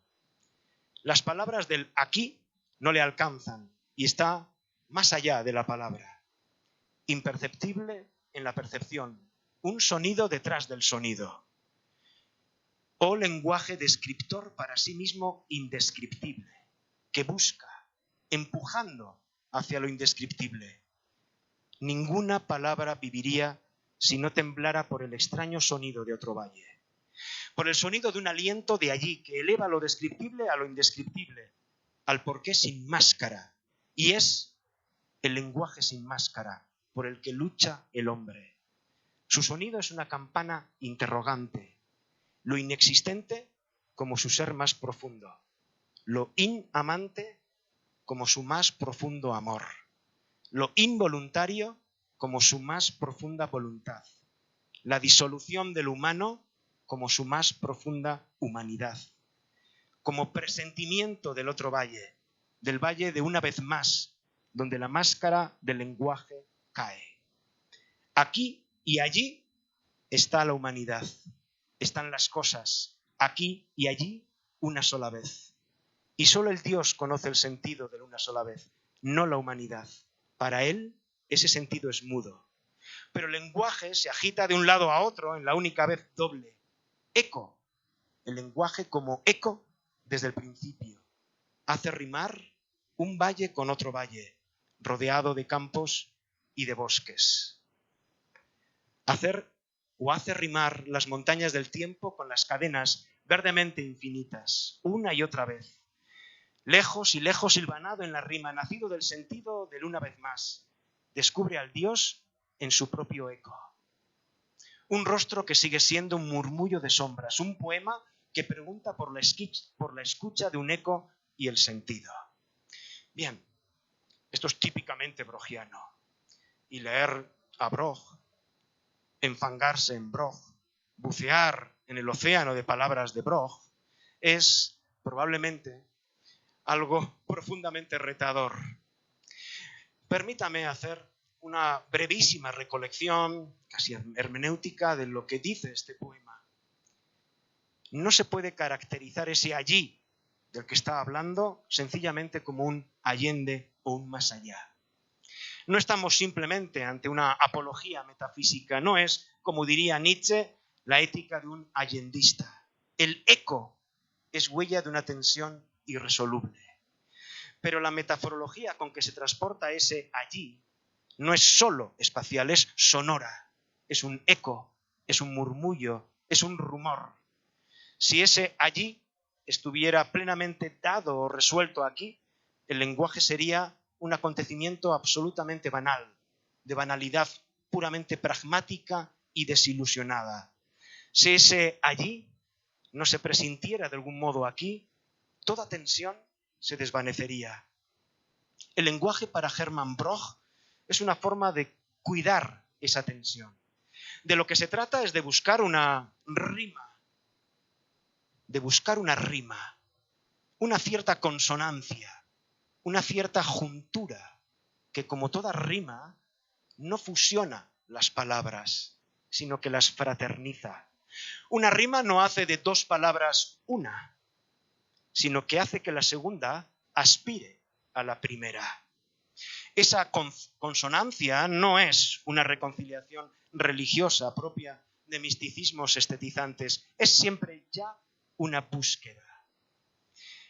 Las palabras del aquí no le alcanzan y está más allá de la palabra. Imperceptible en la percepción, un sonido detrás del sonido. O lenguaje descriptor para sí mismo indescriptible, que busca, empujando hacia lo indescriptible. Ninguna palabra viviría si no temblara por el extraño sonido de otro valle. Por el sonido de un aliento de allí que eleva lo descriptible a lo indescriptible, al porqué sin máscara. Y es el lenguaje sin máscara por el que lucha el hombre. Su sonido es una campana interrogante, lo inexistente como su ser más profundo, lo inamante como su más profundo amor, lo involuntario como su más profunda voluntad, la disolución del humano como su más profunda humanidad, como presentimiento del otro valle, del valle de una vez más, donde la máscara del lenguaje cae. Aquí y allí está la humanidad, están las cosas, aquí y allí una sola vez. Y solo el Dios conoce el sentido de una sola vez, no la humanidad. Para él ese sentido es mudo. Pero el lenguaje se agita de un lado a otro en la única vez doble. Eco, el lenguaje como eco desde el principio. Hace rimar un valle con otro valle, rodeado de campos y de bosques. Hace rimar las montañas del tiempo con las cadenas verdemente infinitas, una y otra vez. Lejos y lejos hilvanado en la rima, nacido del sentido del una vez más. Descubre al Dios en su propio eco. Un rostro que sigue siendo un murmullo de sombras, un poema que pregunta por la escucha de un eco y el sentido. Bien, esto es típicamente brochiano. Y leer a Broch, enfangarse en Broch, bucear en el océano de palabras de Broch, es probablemente algo profundamente retador. Permítame hacer una brevísima recolección, casi hermenéutica, de lo que dice este poema. No se puede caracterizar ese allí del que está hablando sencillamente como un allende o un más allá. No estamos simplemente ante una apología metafísica, no es, como diría Nietzsche, la ética de un allendista. El eco es huella de una tensión irresoluble. Pero la metaforología con que se transporta ese allí no es solo espacial, es sonora, es un eco, es un murmullo, es un rumor. Si ese allí estuviera plenamente dado o resuelto aquí, el lenguaje sería un acontecimiento absolutamente banal, de banalidad puramente pragmática y desilusionada. Si ese allí no se presintiera de algún modo aquí, toda tensión se desvanecería. El lenguaje para Hermann Broch es una forma de cuidar esa tensión. De lo que se trata es de buscar una rima, una cierta consonancia, una cierta juntura, que como toda rima no fusiona las palabras, sino que las fraterniza. Una rima no hace de dos palabras una, sino que hace que la segunda aspire a la primera. Esa consonancia no es una reconciliación religiosa propia de misticismos estetizantes, es siempre ya una búsqueda.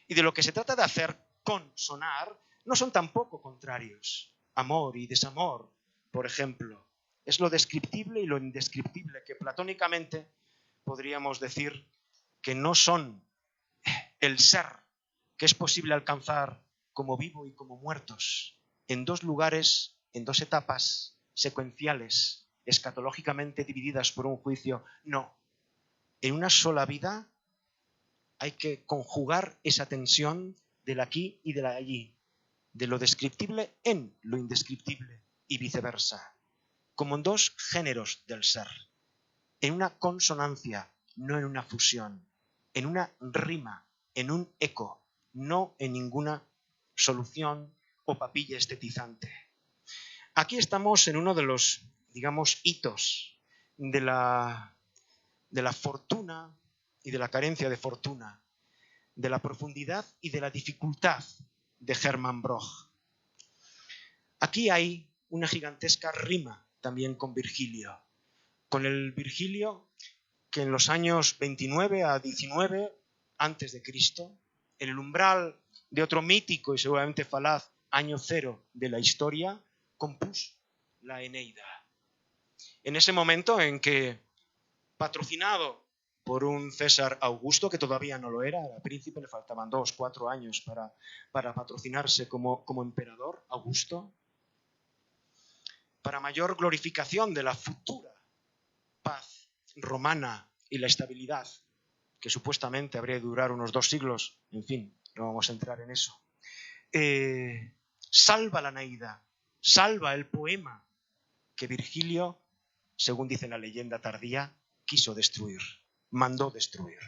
Y de lo que se trata de hacer consonar no son tampoco contrarios. Amor y desamor, por ejemplo, es lo descriptible y lo indescriptible, que platónicamente podríamos decir que no son el ser que es posible alcanzar como vivo y como muertos, en dos lugares, en dos etapas secuenciales, escatológicamente divididas por un juicio. No, en una sola vida hay que conjugar esa tensión del aquí y del allí, de lo descriptible en lo indescriptible y viceversa, como en dos géneros del ser, en una consonancia, no en una fusión, en una rima, en un eco, no en ninguna solución o papilla estetizante. Aquí estamos en uno de los, digamos, hitos de la fortuna y de la carencia de fortuna, de la profundidad y de la dificultad de Hermann Broch. Aquí hay una gigantesca rima también con Virgilio, con el Virgilio que en los años 29 a 19 antes de Cristo, en el umbral de otro mítico y seguramente falaz año cero de la historia, compuso la Eneida. En ese momento en que, patrocinado por un César Augusto, que todavía no lo era príncipe, le faltaban 4 años para patrocinarse como emperador Augusto, para mayor glorificación de la futura paz romana y la estabilidad, que supuestamente habría de durar unos 2 siglos, en fin, no vamos a entrar en eso. Salva la Eneida, salva el poema que Virgilio, según dice la leyenda tardía, quiso destruir, mandó destruir.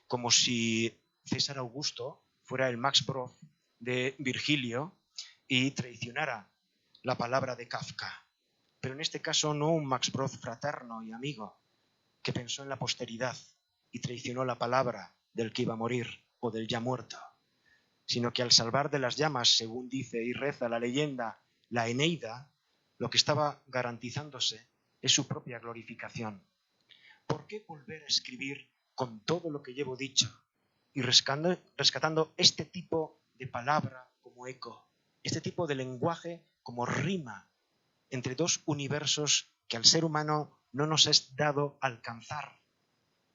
Como si César Augusto fuera el Max Brod de Virgilio y traicionara la palabra de Kafka. Pero en este caso no un Max Brod fraterno y amigo, que pensó en la posteridad y traicionó la palabra del que iba a morir o del ya muerto, sino que al salvar de las llamas, según dice y reza la leyenda, la Eneida, lo que estaba garantizándose es su propia glorificación. ¿Por qué volver a escribir con todo lo que llevo dicho y rescatando este tipo de palabra como eco, este tipo de lenguaje como rima entre dos universos que al ser humano no nos es dado alcanzar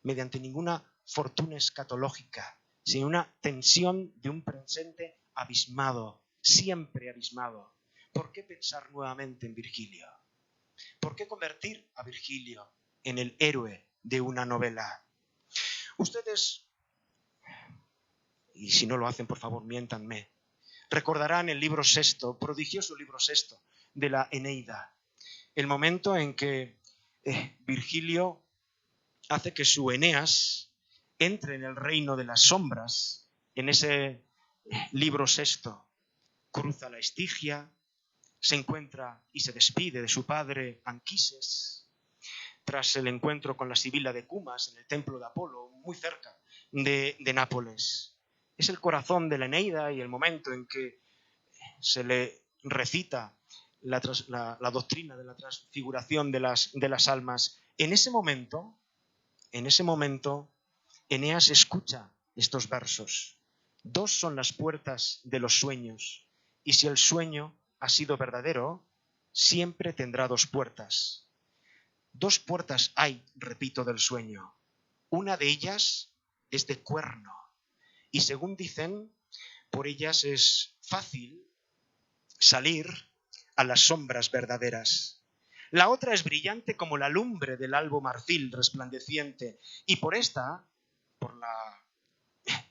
mediante ninguna fortuna escatológica, sino una tensión de un presente abismado, siempre abismado? ¿Por qué pensar nuevamente en Virgilio? ¿Por qué convertir a Virgilio en el héroe de una novela? Ustedes, y si no lo hacen, por favor, miéntanme, recordarán el libro sexto, prodigioso libro sexto de la Eneida, el momento en que Virgilio hace que su Eneas entre en el reino de las sombras. En ese libro sexto cruza la Estigia, se encuentra y se despide de su padre Anquises, tras el encuentro con la Sibila de Cumas en el templo de Apolo, muy cerca de Nápoles. Es el corazón de la Eneida y el momento en que se le recita la doctrina de la transfiguración de las almas. En ese momento, Eneas escucha estos versos. 2 son las puertas de los sueños, y si el sueño ha sido verdadero, siempre tendrá 2 puertas. 2 puertas hay, repito, del sueño. Una de ellas es de cuerno, y según dicen, por ellas es fácil salir a las sombras verdaderas. La otra es brillante como la lumbre del albo marfil resplandeciente. Y por la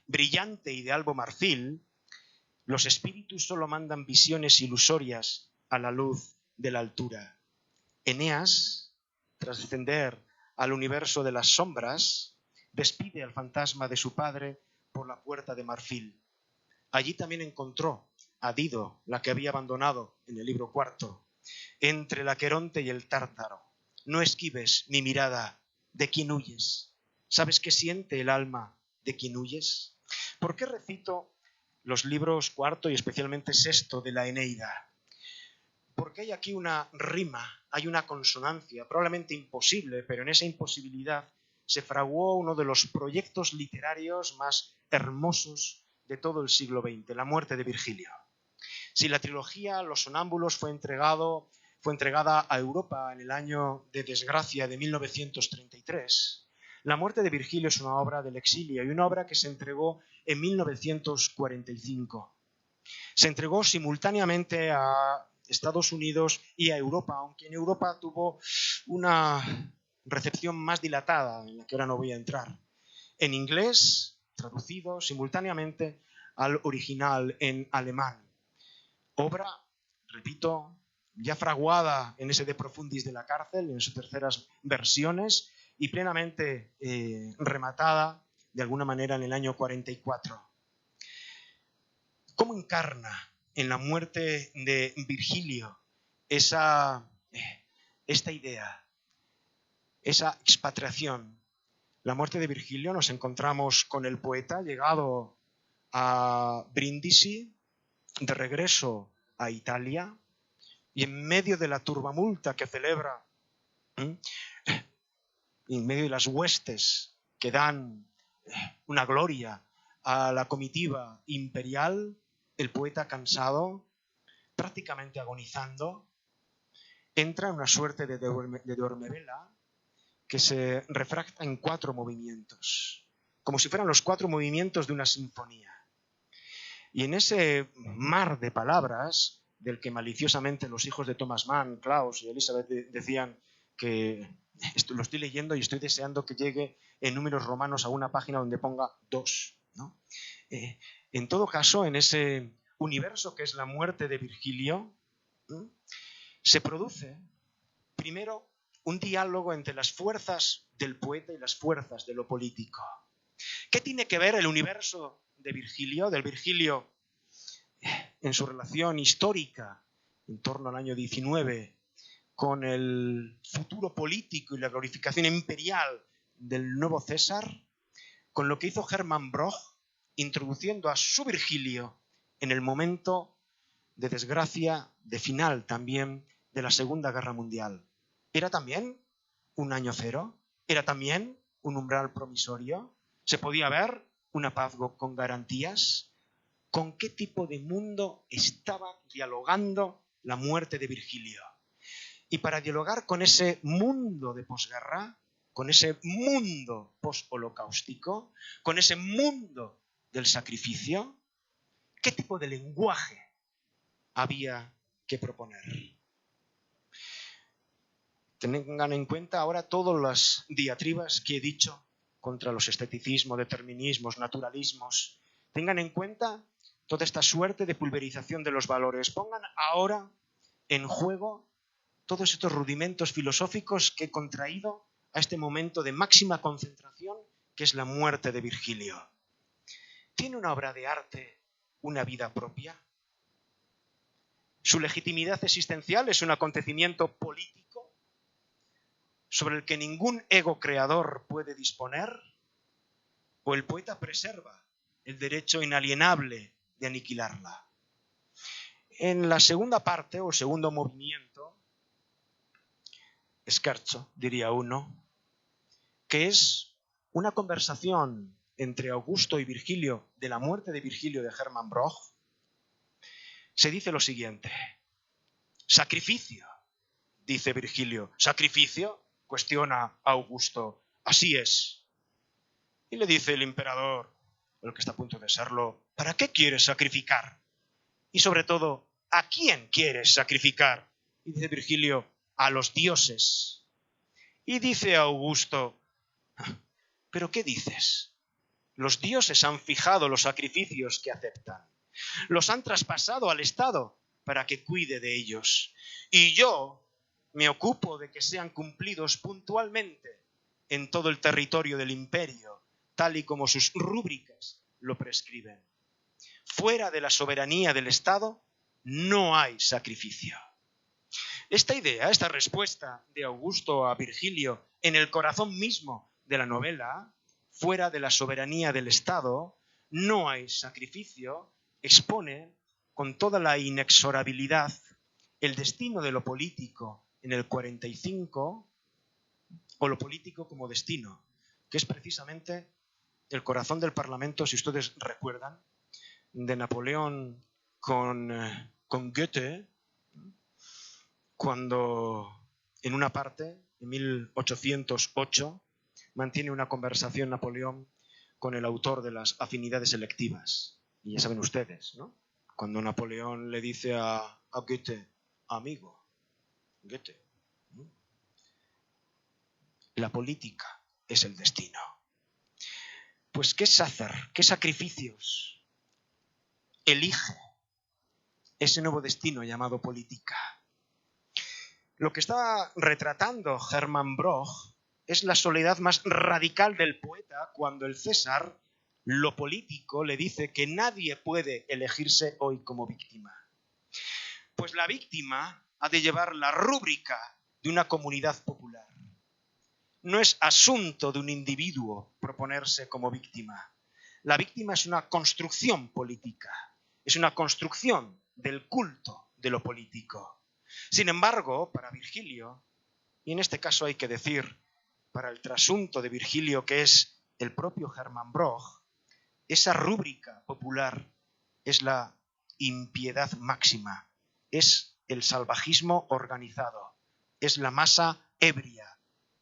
brillante y de albo marfil, los espíritus solo mandan visiones ilusorias a la luz de la altura. Eneas, tras descender al universo de las sombras, despide al fantasma de su padre por la puerta de marfil. Allí también encontró a Dido, la que había abandonado en el libro cuarto, entre el Aqueronte y el Tártaro. No esquives mi mirada, ¿de quién huyes? ¿Sabes qué siente el alma de quien huyes? ¿Por qué recito los libros cuarto y especialmente sexto de la Eneida? Porque hay aquí una rima, hay una consonancia, probablemente imposible, pero en esa imposibilidad se fraguó uno de los proyectos literarios más hermosos de todo el siglo XX, la muerte de Virgilio. Si la trilogía Los Sonámbulos fue entregada a Europa en el año de desgracia de 1933, la muerte de Virgilio es una obra del exilio y una obra que se entregó en 1945. Se entregó simultáneamente a Estados Unidos y a Europa, aunque en Europa tuvo una recepción más dilatada, en la que ahora no voy a entrar. En inglés, traducido simultáneamente al original en alemán. Obra, repito, ya fraguada en ese De Profundis de la cárcel, en sus terceras versiones, y plenamente rematada de alguna manera en el año 44. ¿Cómo encarna en la muerte de Virgilio esta idea, esa expatriación? La muerte de Virgilio nos encontramos con el poeta llegado a Brindisi, de regreso a Italia, y en medio de la turbamulta que celebra, en medio de las huestes que dan una gloria a la comitiva imperial, el poeta cansado, prácticamente agonizando, entra en una suerte de dormevela que se refracta en 4 movimientos, como si fueran los 4 movimientos de una sinfonía. Y en ese mar de palabras, del que maliciosamente los hijos de Thomas Mann, Klaus y Elizabeth decían que lo estoy leyendo y estoy deseando que llegue en números romanos a una página donde ponga 2, ¿no? En todo caso, en ese universo que es la muerte de Virgilio, se produce primero un diálogo entre las fuerzas del poeta y las fuerzas de lo político. ¿Qué tiene que ver el universo de Virgilio, del Virgilio en su relación histórica en torno al año 19, con el futuro político y la glorificación imperial del nuevo César, con lo que hizo Hermann Broch, introduciendo a su Virgilio en el momento de desgracia, de final también de la Segunda Guerra Mundial? ¿Era también un año cero? ¿Era también un umbral promisorio? ¿Se podía ver una paz con garantías? ¿Con qué tipo de mundo estaba dialogando la muerte de Virgilio? Y para dialogar con ese mundo de posguerra, con ese mundo post-holocaústico, con ese mundo del sacrificio, ¿qué tipo de lenguaje había que proponer? Tengan en cuenta ahora todas las diatribas que he dicho contra los esteticismos, determinismos, naturalismos. Tengan en cuenta toda esta suerte de pulverización de los valores. Pongan ahora en juego todos estos rudimentos filosóficos que he contraído a este momento de máxima concentración, que es la muerte de Virgilio. ¿Tiene una obra de arte una vida propia? ¿Su legitimidad existencial es un acontecimiento político sobre el que ningún ego creador puede disponer? ¿O el poeta preserva el derecho inalienable de aniquilarla? En la segunda parte o segundo movimiento, scherzo, diría uno, que es una conversación entre Augusto y Virgilio de la muerte de Virgilio de Hermann Broch, se dice lo siguiente: sacrificio, dice Virgilio. ¿Sacrificio?, cuestiona Augusto. Así es. Y le dice el emperador, el que está a punto de serlo, ¿para qué quieres sacrificar? Y sobre todo, ¿a quién quieres sacrificar? Y dice Virgilio, a los dioses. Y dice Augusto, ¿pero qué dices? Los dioses han fijado los sacrificios que aceptan. Los han traspasado al Estado para que cuide de ellos. Y yo me ocupo de que sean cumplidos puntualmente en todo el territorio del imperio, tal y como sus rúbricas lo prescriben. Fuera de la soberanía del Estado no hay sacrificio. Esta idea, esta respuesta de Augusto a Virgilio en el corazón mismo de la novela, fuera de la soberanía del Estado no hay sacrificio, expone con toda la inexorabilidad el destino de lo político en el 45, o lo político como destino, que es precisamente el corazón del Parlamento, si ustedes recuerdan, de Napoleón con Goethe, cuando en una parte, en 1808, mantiene una conversación Napoleón con el autor de las afinidades selectivas. Y ya saben ustedes, ¿no? Cuando Napoleón le dice a Goethe, amigo, Goethe, ¿no? La política es el destino. Pues, ¿qué es hacer? ¿Qué sacrificios elige ese nuevo destino llamado política? Lo que está retratando Hermann Broch es la soledad más radical del poeta cuando el César, lo político, le dice que nadie puede elegirse hoy como víctima. Pues la víctima ha de llevar la rúbrica de una comunidad popular. No es asunto de un individuo proponerse como víctima. La víctima es una construcción política, es una construcción del culto de lo político. Sin embargo, para Virgilio, y en este caso hay que decir para el trasunto de Virgilio, que es el propio Hermann Broch, esa rúbrica popular es la impiedad máxima, es el salvajismo organizado, es la masa ebria,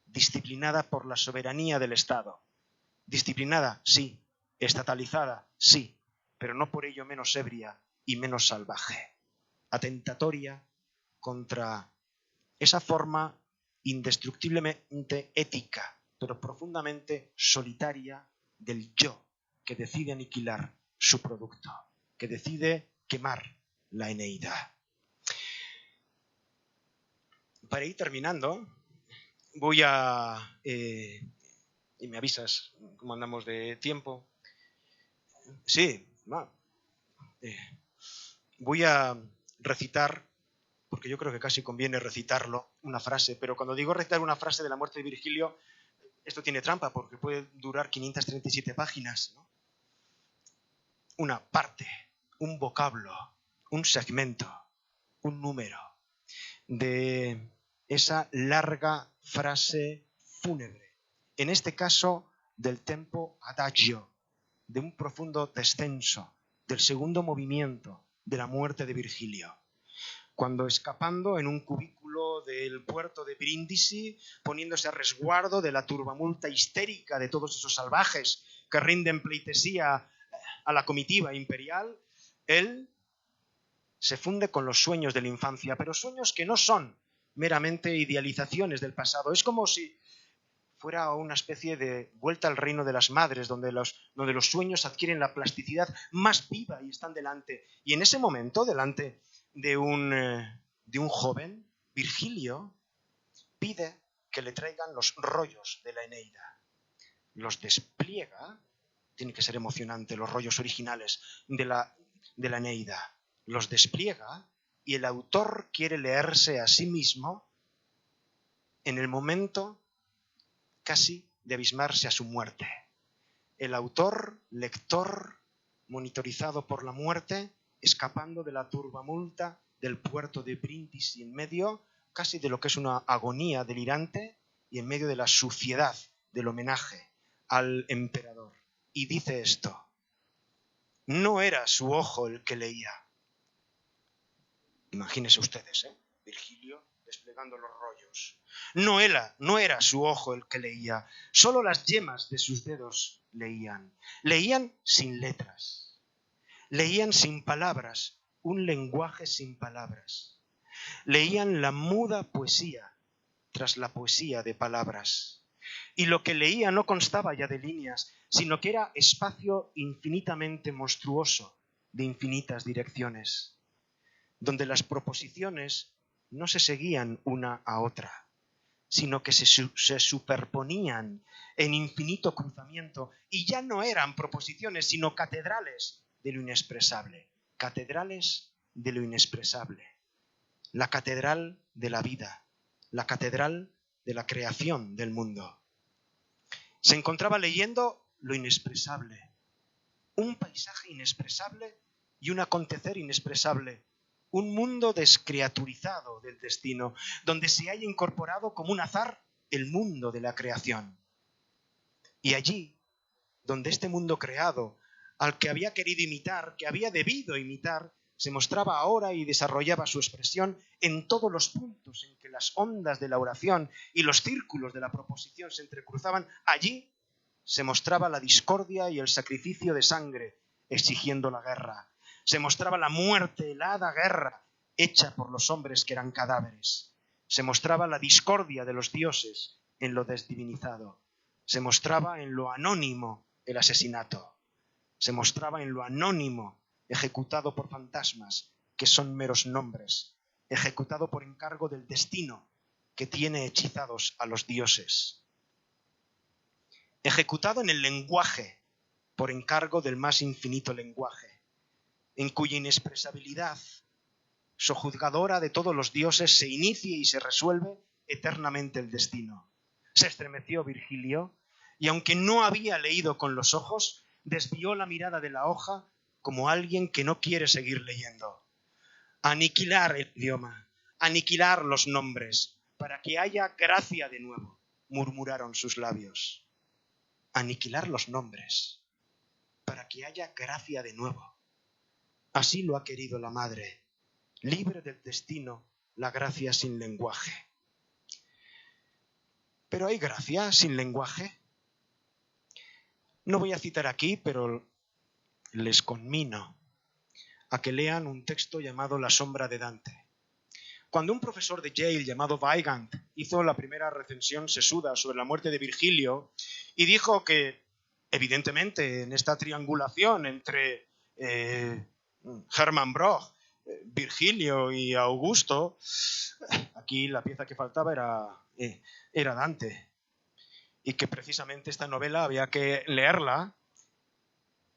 disciplinada por la soberanía del Estado. Disciplinada, sí. Estatalizada, sí. Pero no por ello menos ebria y menos salvaje. Atentatoria contra esa forma indestructiblemente ética, pero profundamente solitaria del yo, que decide aniquilar su producto, que decide quemar la Eneida. Para ir terminando, voy a... y me avisas cómo andamos de tiempo. Sí, voy a recitar, porque yo creo que casi conviene recitarlo, una frase, pero cuando digo recitar una frase de la muerte de Virgilio, esto tiene trampa porque puede durar 537 páginas, ¿no? Una parte, un vocablo, un segmento, un número de esa larga frase fúnebre, en este caso del tempo adagio, de un profundo descenso, del segundo movimiento de la muerte de Virgilio. Cuando escapando en un cubículo del puerto de Brindisi, poniéndose a resguardo de la turbamulta histérica de todos esos salvajes que rinden pleitesía a la comitiva imperial, él se funde con los sueños de la infancia, pero sueños que no son meramente idealizaciones del pasado. Es como si fuera una especie de vuelta al reino de las madres, donde los sueños adquieren la plasticidad más viva y están delante. Y en ese momento, delante de un joven, Virgilio pide que le traigan los rollos de la Eneida. Los despliega, tiene que ser emocionante, los rollos originales de la Eneida. Los despliega y el autor quiere leerse a sí mismo en el momento casi de abismarse a su muerte. El autor, lector, monitorizado por la muerte, escapando de la turbamulta del puerto de Brindisi, en medio casi de lo que es una agonía delirante y en medio de la suciedad del homenaje al emperador. Y dice esto: no era su ojo el que leía. Imagínense ustedes, Virgilio desplegando los rollos. No era su ojo el que leía, solo las yemas de sus dedos leían. Leían sin letras, leían sin palabras, un lenguaje sin palabras. Leían la muda poesía tras la poesía de palabras. Y lo que leía no constaba ya de líneas, sino que era espacio infinitamente monstruoso, de infinitas direcciones, donde las proposiciones no se seguían una a otra, sino que se superponían en infinito cruzamiento, y ya no eran proposiciones, sino catedrales de lo inexpresable, catedrales de lo inexpresable, la catedral de la vida, la catedral de la creación del mundo. Se encontraba leyendo lo inexpresable, un paisaje inexpresable y un acontecer inexpresable, un mundo descriaturizado del destino, donde se haya incorporado como un azar el mundo de la creación. Y allí, donde este mundo creado, al que había querido imitar, que había debido imitar, se mostraba ahora y desarrollaba su expresión en todos los puntos en que las ondas de la oración y los círculos de la proposición se entrecruzaban, allí se mostraba la discordia y el sacrificio de sangre, exigiendo la guerra. Se mostraba la muerte, helada guerra, hecha por los hombres que eran cadáveres. Se mostraba la discordia de los dioses en lo desdivinizado. Se mostraba en lo anónimo el asesinato. Se mostraba en lo anónimo, ejecutado por fantasmas, que son meros nombres, ejecutado por encargo del destino, que tiene hechizados a los dioses. Ejecutado en el lenguaje, por encargo del más infinito lenguaje, en cuya inexpresabilidad, sojuzgadora de todos los dioses, se inicia y se resuelve eternamente el destino. Se estremeció Virgilio, y aunque no había leído con los ojos, desvió la mirada de la hoja como alguien que no quiere seguir leyendo. Aniquilar el idioma, aniquilar los nombres, para que haya gracia de nuevo, murmuraron sus labios. Aniquilar los nombres, para que haya gracia de nuevo. Así lo ha querido la Madre, libre del destino, la gracia sin lenguaje. ¿Pero hay gracia sin lenguaje? No voy a citar aquí, pero les conmino a que lean un texto llamado La sombra de Dante. Cuando un profesor de Yale llamado Weigand hizo la primera recensión sesuda sobre la muerte de Virgilio y dijo que, evidentemente, en esta triangulación entre Hermann Broch, Virgilio y Augusto, aquí la pieza que faltaba era Dante, y que precisamente esta novela había que leerla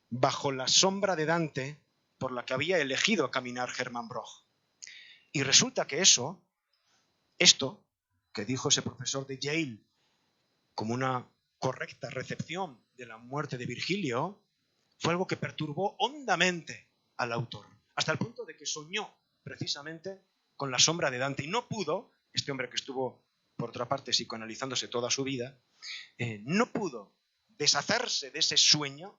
bajo la sombra de Dante por la que había elegido caminar Hermann Broch. Y resulta que esto que dijo ese profesor de Yale como una correcta recepción de la muerte de Virgilio, fue algo que perturbó hondamente al autor, hasta el punto de que soñó precisamente con la sombra de Dante y no pudo, este hombre que estuvo por otra parte psicoanalizándose toda su vida, no pudo deshacerse de ese sueño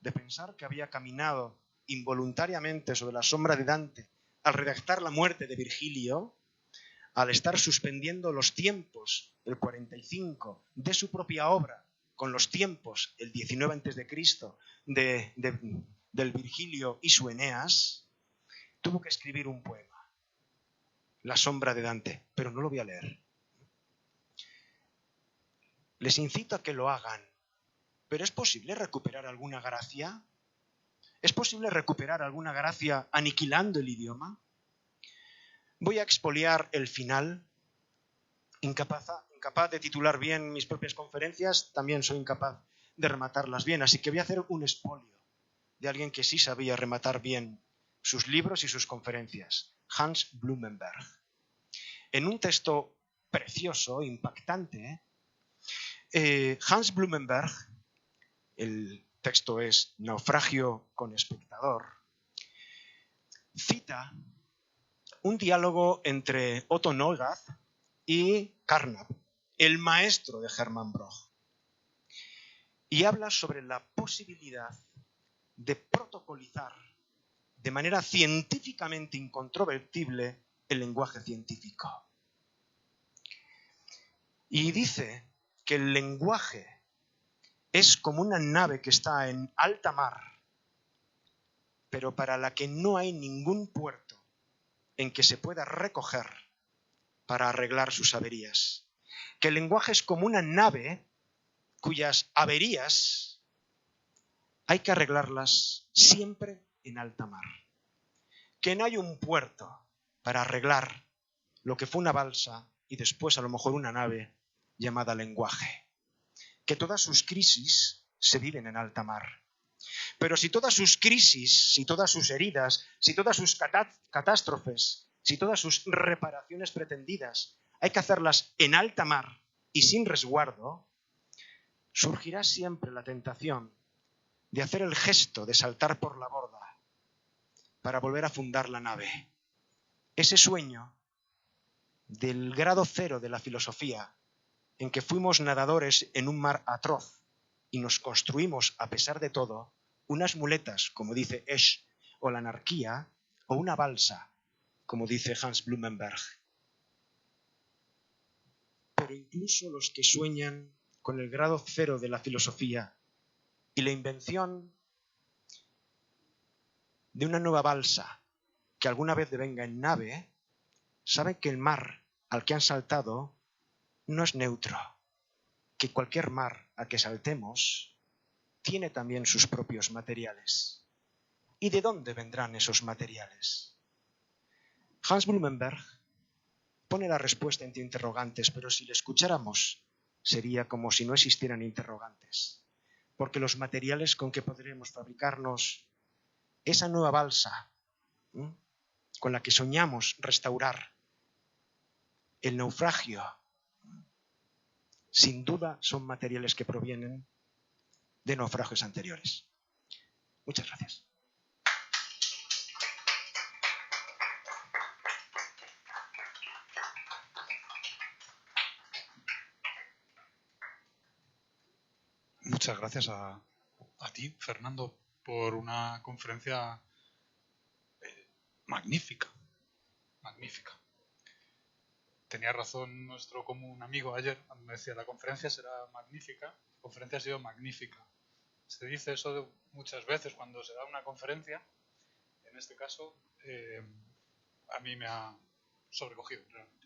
de pensar que había caminado involuntariamente sobre la sombra de Dante al redactar la muerte de Virgilio, al estar suspendiendo los tiempos, el 45, de su propia obra, con los tiempos, el 19 a.C., del Virgilio y su Eneas, tuvo que escribir un poema, La sombra de Dante, pero no lo voy a leer. Les incito a que lo hagan, pero ¿es posible recuperar alguna gracia? ¿Es posible recuperar alguna gracia aniquilando el idioma? Voy a expoliar el final. Incapaz de titular bien mis propias conferencias, también soy incapaz de rematarlas bien, así que voy a hacer un expolio de alguien que sí sabía rematar bien sus libros y sus conferencias, Hans Blumenberg. En un texto precioso, impactante, Hans Blumenberg, el texto es Naufragio con espectador, cita un diálogo entre Otto Neurath y Carnap, el maestro de Hermann Broch, y habla sobre la posibilidad de protocolizar de manera científicamente incontrovertible el lenguaje científico. Y dice que el lenguaje es como una nave que está en alta mar, pero para la que no hay ningún puerto en que se pueda recoger para arreglar sus averías. que el lenguaje es como una nave cuyas averías hay que arreglarlas siempre en alta mar. Que no hay un puerto para arreglar lo que fue una balsa y después a lo mejor una nave llamada lenguaje. Que todas sus crisis se viven en alta mar. Pero si todas sus crisis, si todas sus heridas, si todas sus catástrofes, si todas sus reparaciones pretendidas hay que hacerlas en alta mar y sin resguardo, surgirá siempre la tentación de hacer el gesto de saltar por la borda para volver a fundar la nave. Ese sueño del grado cero de la filosofía, en que fuimos nadadores en un mar atroz y nos construimos, a pesar de todo, unas muletas, como dice Esch, o la anarquía, o una balsa, como dice Hans Blumenberg. Pero incluso los que sueñan con el grado cero de la filosofía y la invención de una nueva balsa que alguna vez devenga en nave, saben que el mar al que han saltado no es neutro, que cualquier mar al que saltemos tiene también sus propios materiales. ¿Y de dónde vendrán esos materiales? Hans Blumenberg pone la respuesta entre interrogantes, pero si le escucháramos sería como si no existieran interrogantes, porque los materiales con que podremos fabricarnos esa nueva balsa, con la que soñamos restaurar el naufragio, sin duda son materiales que provienen de naufragios anteriores. Muchas gracias. Muchas gracias a ti, Fernando, por una conferencia magnífica. Magnífica. Tenía razón nuestro común amigo ayer cuando me decía: la conferencia será magnífica. La conferencia ha sido magnífica. Se dice eso muchas veces cuando se da una conferencia. En este caso, a mí me ha sobrecogido realmente.